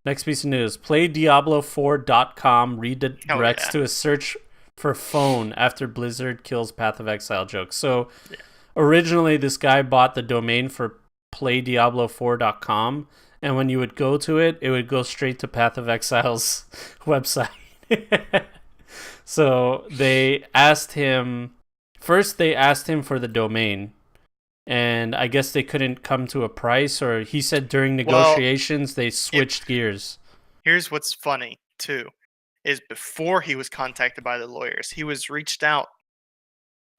Speaker 3: Next piece of news. PlayDiablo4.com redirects to a search for phone after Blizzard kills Path of Exile joke. So, originally, this guy bought the domain for PlayDiablo4.com, and when you would go to it, it would go straight to Path of Exile's website. So, they asked him... First, they asked him for the domain, and I guess they couldn't come to a price, or he said during negotiations they switched gears.
Speaker 2: Here's what's funny, too, is before he was contacted by the lawyers, he was reached out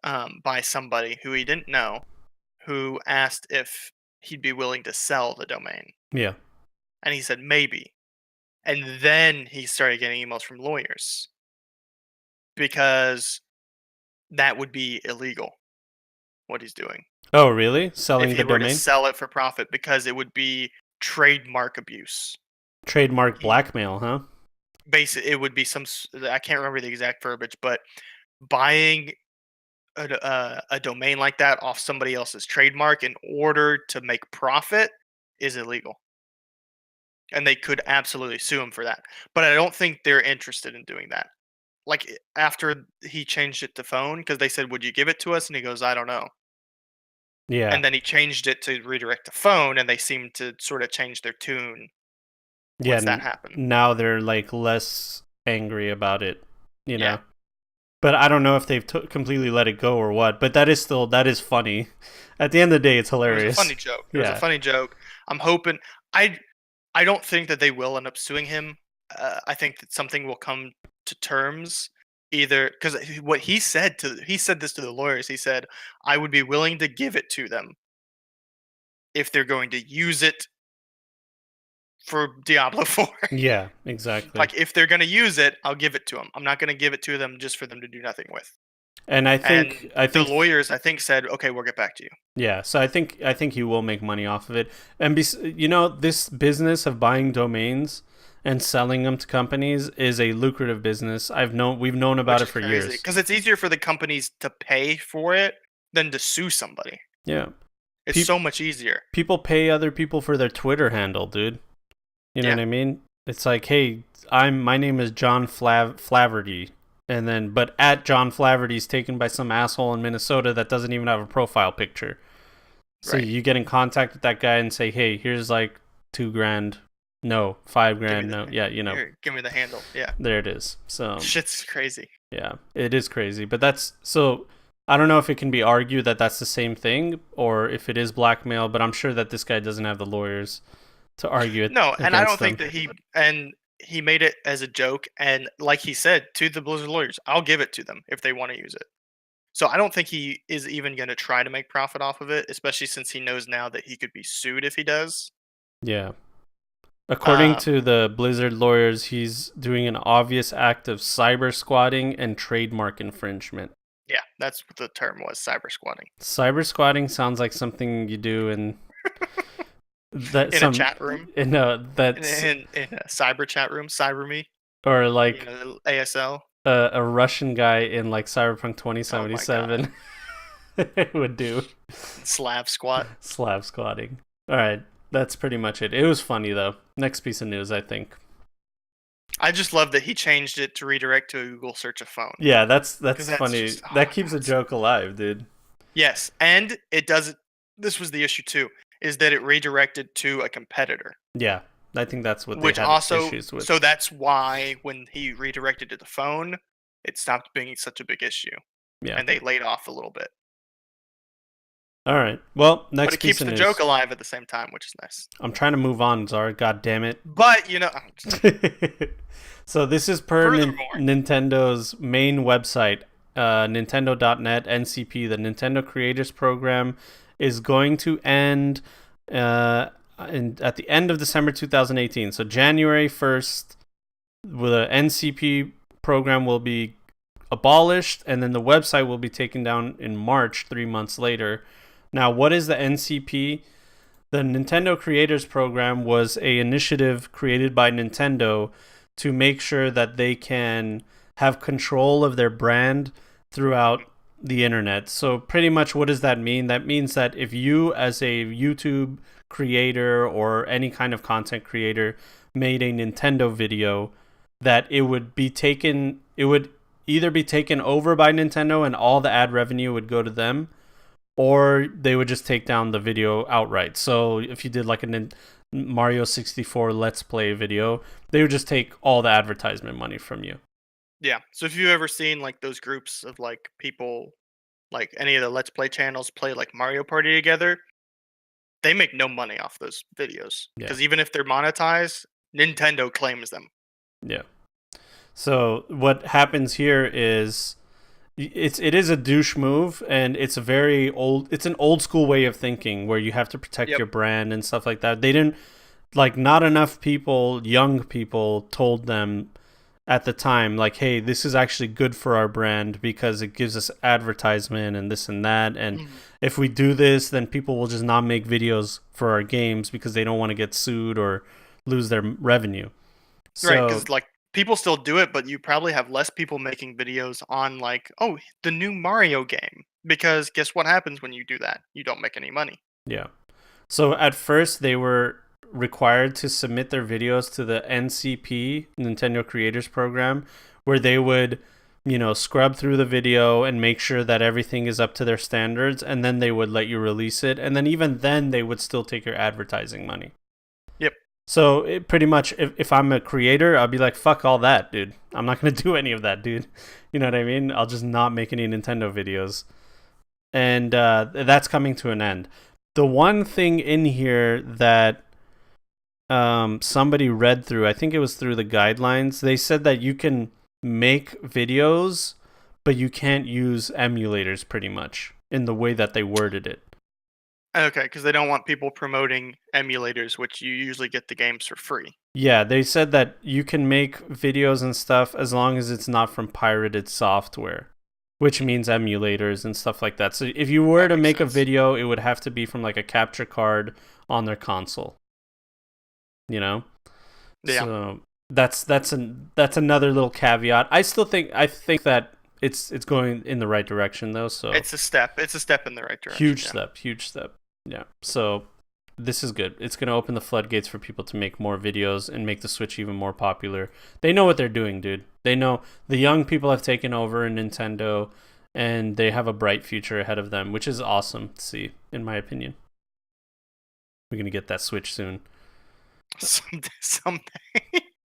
Speaker 2: by somebody who he didn't know, who asked if he'd be willing to sell the domain.
Speaker 3: Yeah.
Speaker 2: And he said maybe. And then he started getting emails from lawyers, because that would be illegal, what he's doing.
Speaker 3: Oh, really? Selling
Speaker 2: if
Speaker 3: the
Speaker 2: he were
Speaker 3: domain?
Speaker 2: to sell it for profit, because it would be trademark abuse.
Speaker 3: Trademark blackmail, huh?
Speaker 2: Basically, it would be some... I can't remember the exact verbiage, but buying a domain like that off somebody else's trademark in order to make profit is illegal. And they could absolutely sue him for that. But I don't think they're interested in doing that. Like, after he changed it to phone, because they said, would you give it to us? And he goes, I don't know.
Speaker 3: Yeah.
Speaker 2: And then he changed it to redirect to phone, and they seemed to sort of change their tune once that happened.
Speaker 3: Now they're like less angry about it, you know.
Speaker 2: Yeah.
Speaker 3: But I don't know if they've completely let it go or what. But that is funny. At the end of the day, it's hilarious.
Speaker 2: It was a funny joke. It was a funny joke. I'm hoping... I don't think that they will end up suing him. I think that something will come to terms, either because what he said this to the lawyers. He said, I would be willing to give it to them if they're going to use it for Diablo 4.
Speaker 3: Yeah, exactly.
Speaker 2: Like, if they're going to use it, I'll give it to them. I'm not going to give it to them just for them to do nothing with.
Speaker 3: And I think
Speaker 2: the lawyers, said, okay, we'll get back to you.
Speaker 3: Yeah, so I think he will make money off of it. And this business of buying domains and selling them to companies is a lucrative business. We've known about it for years.
Speaker 2: Because it's easier for the companies to pay for it than to sue somebody.
Speaker 3: Yeah.
Speaker 2: It's so much easier. People
Speaker 3: pay other people for their Twitter handle, dude. You know what I mean? It's like, hey, my name is John Flaherty. And then, but at John Flaherty's taken by some asshole in Minnesota that doesn't even have a profile picture. So you get in contact with that guy and say, hey, here's like $2,000. No, $5,000. No. Yeah, you know.
Speaker 2: Here, give me the handle. Yeah.
Speaker 3: There it is. So
Speaker 2: shit's crazy.
Speaker 3: Yeah, it is crazy. But I don't know if it can be argued that that's the same thing or if it is blackmail, but I'm sure that this guy doesn't have the lawyers to argue it.
Speaker 2: No, and I don't think that he made it as a joke, and like he said to the Blizzard lawyers, I'll give it to them if they want to use it. So I don't think he is even going to try to make profit off of it, especially since he knows now that he could be sued if he does.
Speaker 3: Yeah. According to the Blizzard lawyers, he's doing an obvious act of cyber squatting and trademark infringement.
Speaker 2: Yeah, that's what the term was, cyber squatting.
Speaker 3: Cyber squatting sounds like something you do in
Speaker 2: a chat room.
Speaker 3: In a
Speaker 2: cyber chat room, cyber me.
Speaker 3: Or like
Speaker 2: ASL.
Speaker 3: A Russian guy in like Cyberpunk 2077 would do.
Speaker 2: Slav squat.
Speaker 3: Slav squatting. All right, that's pretty much it. It was funny though. Next piece of news, I think.
Speaker 2: I just love that he changed it to redirect to a Google search of phone.
Speaker 3: Yeah, that's funny. That keeps a joke alive, dude.
Speaker 2: Yes, and it doesn't. This was the issue too, is that it redirected to a competitor.
Speaker 3: Yeah, I think that's what they had issues with.
Speaker 2: So that's why when he redirected to the phone, it stopped being such a big issue.
Speaker 3: Yeah,
Speaker 2: and they laid off a little bit.
Speaker 3: All right. Well, next
Speaker 2: but it keeps
Speaker 3: piece of
Speaker 2: the
Speaker 3: news.
Speaker 2: Joke alive at the same time, which is nice.
Speaker 3: I'm trying to move on, Czar. God damn it.
Speaker 2: But
Speaker 3: So this is per Nintendo's main website, Nintendo.net, NCP, the Nintendo Creators Program, is going to end at the end of December 2018. So January 1st, the NCP program will be abolished, and then the website will be taken down in March, 3 months later. Now, what is the NCP? The Nintendo Creators Program was a initiative created by Nintendo to make sure that they can have control of their brand throughout the internet. So pretty much what does that mean? That means that if you as a YouTube creator or any kind of content creator made a Nintendo video, that it would either be taken over by Nintendo and all the ad revenue would go to them, or they would just take down the video outright. So if you did like a Mario 64 Let's Play video, they would just take all the advertisement money from you.
Speaker 2: Yeah. So if you've ever seen like those groups of like people, like any of the Let's Play channels play like Mario Party together, they make no money off those videos. Because even if they're monetized, Nintendo claims them.
Speaker 3: Yeah. So what happens here is it is a douche move, and it's an old school way of thinking where you have to protect your brand and stuff like that. They didn't, like, not enough people, young people, told them at the time, like, hey, this is actually good for our brand because it gives us advertisement and this and that, and if we do this, then people will just not make videos for our games because they don't want to get sued or lose their revenue.
Speaker 2: Right, because like people still do it, but you probably have less people making videos on like, oh, the new Mario game. Because guess what happens when you do that? You don't make any money.
Speaker 3: Yeah. So at first they were required to submit their videos to the NCP, Nintendo Creators Program, where they would, scrub through the video and make sure that everything is up to their standards, and then they would let you release it. And then even then they would still take your advertising money.
Speaker 2: Yep.
Speaker 3: So pretty much, if I'm a creator, I'll be like, fuck all that, dude. I'm not going to do any of that, dude. You know what I mean? I'll just not make any Nintendo videos. And that's coming to an end. The one thing in here that somebody read through, I think it was through the guidelines, they said that you can make videos, but you can't use emulators pretty much in the way that they worded it.
Speaker 2: Okay, because they don't want people promoting emulators, which you usually get the games for free.
Speaker 3: Yeah, they said that you can make videos and stuff as long as it's not from pirated software, which means emulators and stuff like that. So if you were to make a video, it would have to be from like a capture card on their console. Yeah. So that's another little caveat. I think that it's going in the right direction though. So
Speaker 2: it's a step in the right direction.
Speaker 3: Huge step. Yeah. So this is good. It's going to open the floodgates for people to make more videos and make the Switch even more popular. They know what they're doing, dude. They know the young people have taken over in Nintendo, and they have a bright future ahead of them, which is awesome to see, in my opinion. We're going to get that Switch soon.
Speaker 2: Someday.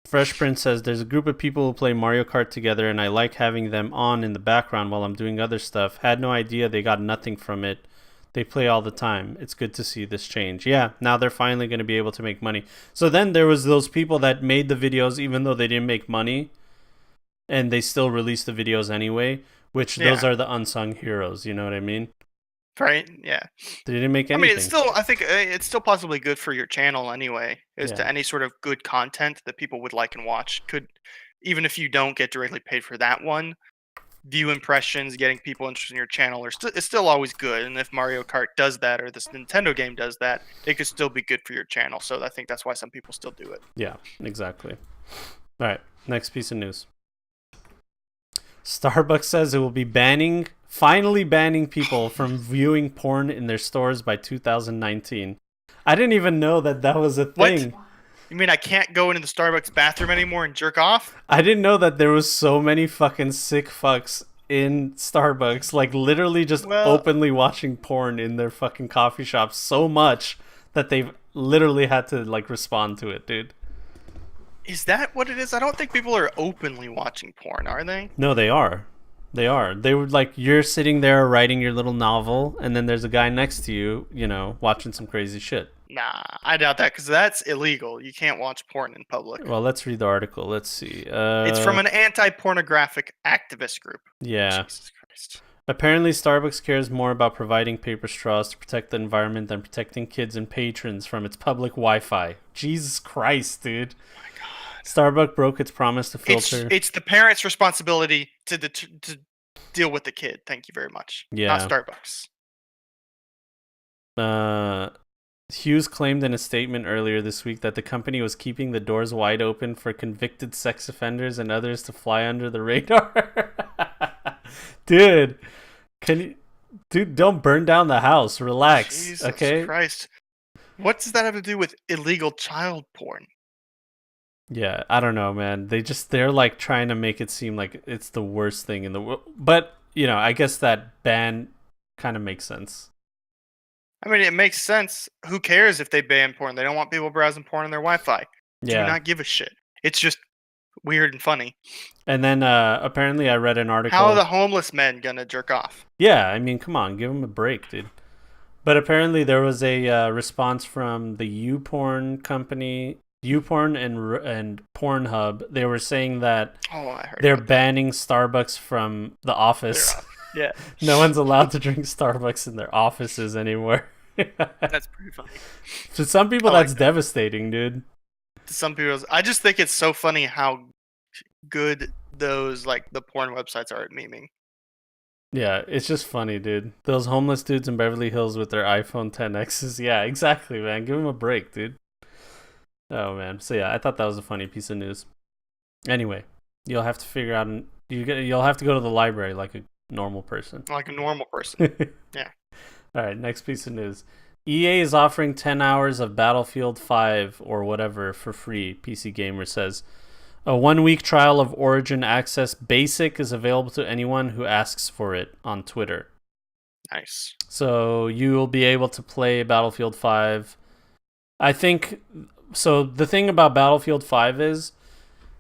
Speaker 3: Fresh Prince says, there's a group of people who play Mario Kart together, and I like having them on in the background while I'm doing other stuff. Had no idea they got nothing from it. They play all the time. It's good to see this change. Yeah, now they're finally going to be able to make money. So then there was those people that made the videos even though they didn't make money, and they still released the videos anyway, which those are the unsung heroes, you know what I mean?
Speaker 2: Right, yeah.
Speaker 3: They didn't make anything.
Speaker 2: I think it's still possibly good for your channel anyway, to any sort of good content that people would like and watch. Even if you don't get directly paid for that one, view impressions, getting people interested in your channel it's still always good. And if Mario Kart does that or this Nintendo game does that, it could still be good for your channel. So I think that's why some people still do it.
Speaker 3: Yeah, exactly. All right, next piece of news. Starbucks says it will be finally banning people from viewing porn in their stores by 2019. I didn't even know that was a thing.
Speaker 2: What? You mean I can't go into the Starbucks bathroom anymore and jerk off?
Speaker 3: I didn't know that there was so many fucking sick fucks in Starbucks, like literally just openly watching porn in their fucking coffee shops so much that they've literally had to like respond to it, dude.
Speaker 2: Is that what it is? I don't think people are openly watching porn, are they?
Speaker 3: No, they are. They are. They would like, you're sitting there writing your little novel, and then there's a guy next to you, watching some crazy shit.
Speaker 2: Nah, I doubt that, because that's illegal. You can't watch porn in public.
Speaker 3: Well, let's read the article. Let's see.
Speaker 2: It's from an anti-pornographic activist group.
Speaker 3: Yeah.
Speaker 2: Jesus Christ.
Speaker 3: Apparently, Starbucks cares more about providing paper straws to protect the environment than protecting kids and patrons from its public Wi-Fi. Jesus Christ, dude.
Speaker 2: Oh my God.
Speaker 3: Starbucks broke its promise to filter.
Speaker 2: It's the parents' responsibility to deal with the kid. Thank you very much.
Speaker 3: Yeah.
Speaker 2: Not Starbucks.
Speaker 3: Hughes claimed in a statement earlier this week that the company was keeping the doors wide open for convicted sex offenders and others to fly under the radar. Dude, don't burn down the house. Relax,
Speaker 2: Jesus
Speaker 3: okay?
Speaker 2: Christ. What does that have to do with illegal child porn?
Speaker 3: Yeah, I don't know, man. They're like trying to make it seem like it's the worst thing in the world. But, I guess that ban kind of makes sense.
Speaker 2: I mean, it makes sense. Who cares if they ban porn? They don't want people browsing porn on their Wi-Fi.
Speaker 3: Yeah.
Speaker 2: Do not give a shit. It's just weird and funny.
Speaker 3: And then apparently I read an article.
Speaker 2: How are the homeless men gonna jerk off?
Speaker 3: Yeah, I mean, come on, give them a break, dude. But apparently there was a response from the YouPorn company, YouPorn and Pornhub. They were saying that
Speaker 2: I heard
Speaker 3: they're banning Starbucks from the office.
Speaker 2: Yeah.
Speaker 3: No one's allowed to drink Starbucks in their offices anymore.
Speaker 2: That's pretty funny.
Speaker 3: To some people, that's devastating, dude.
Speaker 2: To some people, I just think it's so funny how good those, like, the porn websites are at memeing.
Speaker 3: Yeah, it's just funny, dude. Those homeless dudes in Beverly Hills with their iPhone XXs. Yeah, exactly, man. Give them a break, dude. Oh, man. So, yeah, I thought that was a funny piece of news. Anyway, you'll have to figure out... You'll have to go to the library like a normal person.
Speaker 2: Like a normal person. Yeah.
Speaker 3: All right, next piece of news. EA is offering 10 hours of Battlefield 5 or whatever for free, PC Gamer says. A 1-week trial of Origin Access Basic is available to anyone who asks for it on Twitter.
Speaker 2: Nice.
Speaker 3: So you will be able to play Battlefield 5. I think... So the thing about Battlefield 5 is...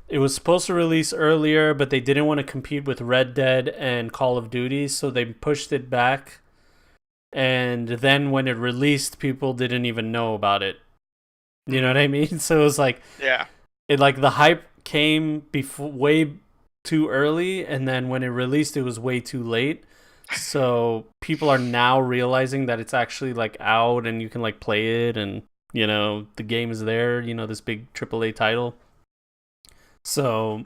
Speaker 3: It was supposed to release earlier, but they didn't want to compete with Red Dead and Call of Duty, so they pushed it back. And then when it released, people didn't even know about it. You know what I mean? So it was like...
Speaker 2: Yeah.
Speaker 3: The hype came way too early, and then when it released, it was way too late. So people are now realizing that it's actually like out, and you can like play it, and the game is there. This big AAA title. So,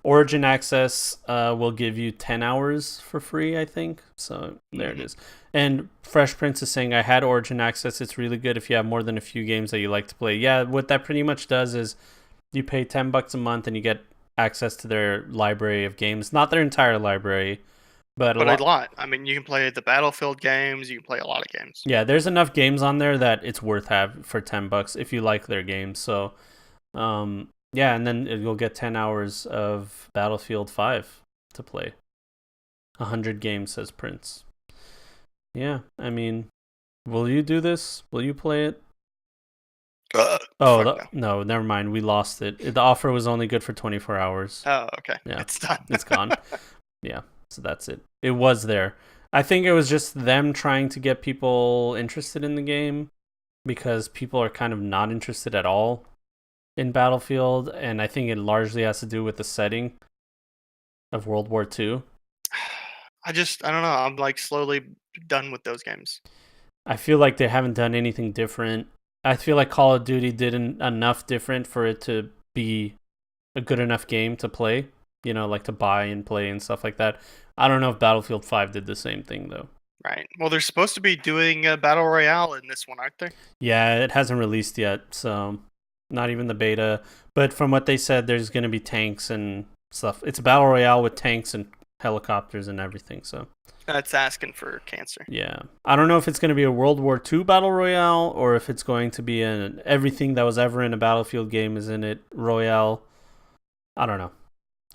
Speaker 3: Origin Access will give you 10 hours for free, I think. So, there it is. And Fresh Prince is saying, I had Origin Access. It's really good if you have more than a few games that you like to play. Yeah, what that pretty much does is you pay $10 a month and you get access to their library of games. Not their entire library, but a lot.
Speaker 2: I mean, you can play the Battlefield games. You can play a lot of games.
Speaker 3: Yeah, there's enough games on there that it's worth having for $10 if you like their games. So, yeah, and then you'll get 10 hours of Battlefield 5 to play. 100 games, says Prince. Yeah, I mean, will you do this? Will you play it? No, never mind. We lost it. The offer was only good for 24 hours.
Speaker 2: Oh, okay.
Speaker 3: Yeah,
Speaker 2: it's done.
Speaker 3: It's gone. Yeah, so that's it. It was there. I think it was just them trying to get people interested in the game because people are kind of not interested at all in Battlefield, and I think it largely has to do with the setting of World War II.
Speaker 2: I don't know. I'm like slowly done with those games.
Speaker 3: I feel like they haven't done anything different. I feel like Call of Duty did enough different for it to be a good enough game to play, like to buy and play and stuff like that. I don't know if Battlefield 5 did the same thing, though.
Speaker 2: Right. Well, they're supposed to be doing a Battle Royale in this one, aren't they?
Speaker 3: Yeah, it hasn't released yet, so not even the beta. But from what they said, there's going to be tanks and stuff. It's a Battle Royale with tanks and helicopters and everything, so...
Speaker 2: That's asking for cancer.
Speaker 3: Yeah. I don't know if it's going to be a World War II Battle Royale or if it's going to be everything that was ever in a Battlefield game is in it Royale. I don't know.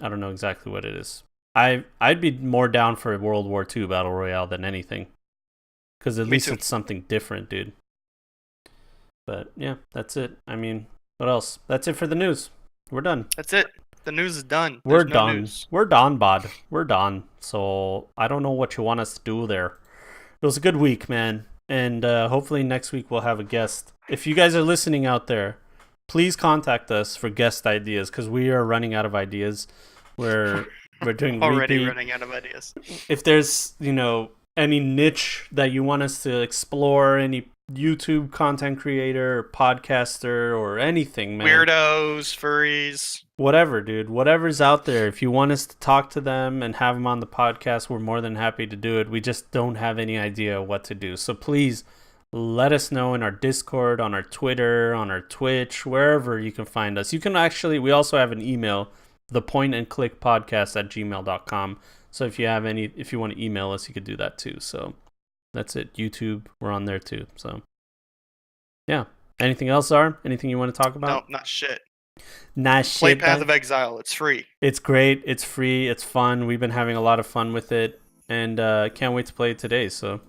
Speaker 3: I don't know exactly what it is. I'd be more down for a World War II Battle Royale than anything. Because at least it's something different, dude. But yeah, that's it. I mean, what else? That's it for the news. We're done.
Speaker 2: That's it. The news is done.
Speaker 3: We're done. We're done, bud. We're done. So I don't know what you want us to do there. It was a good week, man. And hopefully next week we'll have a guest. If you guys are listening out there, please contact us for guest ideas because we are running out of ideas. We're doing
Speaker 2: Already
Speaker 3: repeat.
Speaker 2: running out of ideas.
Speaker 3: If there's, any niche that you want us to explore, any YouTube content creator or podcaster or anything, man.
Speaker 2: Weirdos, furries.
Speaker 3: Whatever, dude. Whatever's out there. If you want us to talk to them and have them on the podcast, we're more than happy to do it. We just don't have any idea what to do. So please let us know in our Discord, on our Twitter, on our Twitch, wherever you can find us. You can actually, we also have an email, thepointandclickpodcast@gmail.com. So if you want to email us, you could do that too. So that's it. YouTube, we're on there too. So yeah. Anything else, Ar? Anything you want to talk about?
Speaker 2: No, not shit.
Speaker 3: Nice
Speaker 2: Play
Speaker 3: shit.
Speaker 2: Path of Exile. It's free.
Speaker 3: It's great. It's free. It's fun. We've been having a lot of fun with it, and can't wait to play it today. So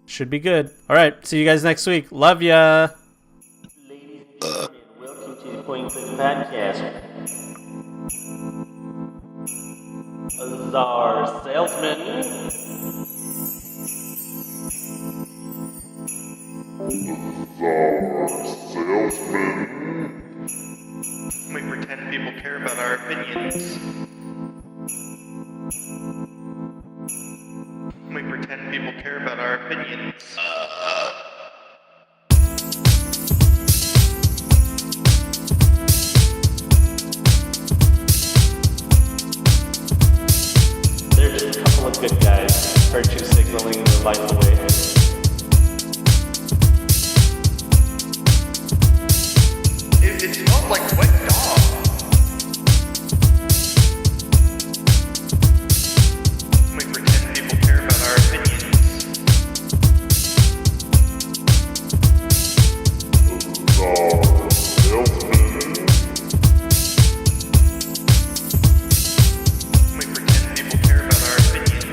Speaker 3: should be good. All right. See you guys next week. Love ya.
Speaker 1: Ladies and gentlemen, welcome to the Point Click Podcast. Azar Salesman.
Speaker 2: We pretend people care about our opinions. We pretend people care about our opinions.
Speaker 1: There's just a couple of good guys, virtue signaling their life away.
Speaker 2: It smelled like wet dog. We pretend people care about our opinions. We pretend people care about our opinions.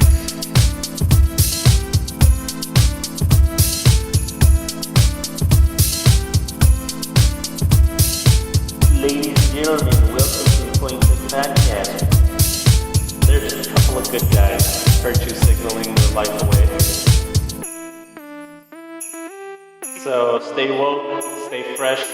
Speaker 1: Ladies and gentlemen, welcome to the Point Click Podcast. There's just a couple of good guys, virtue signaling their life away. So stay woke, stay fresh,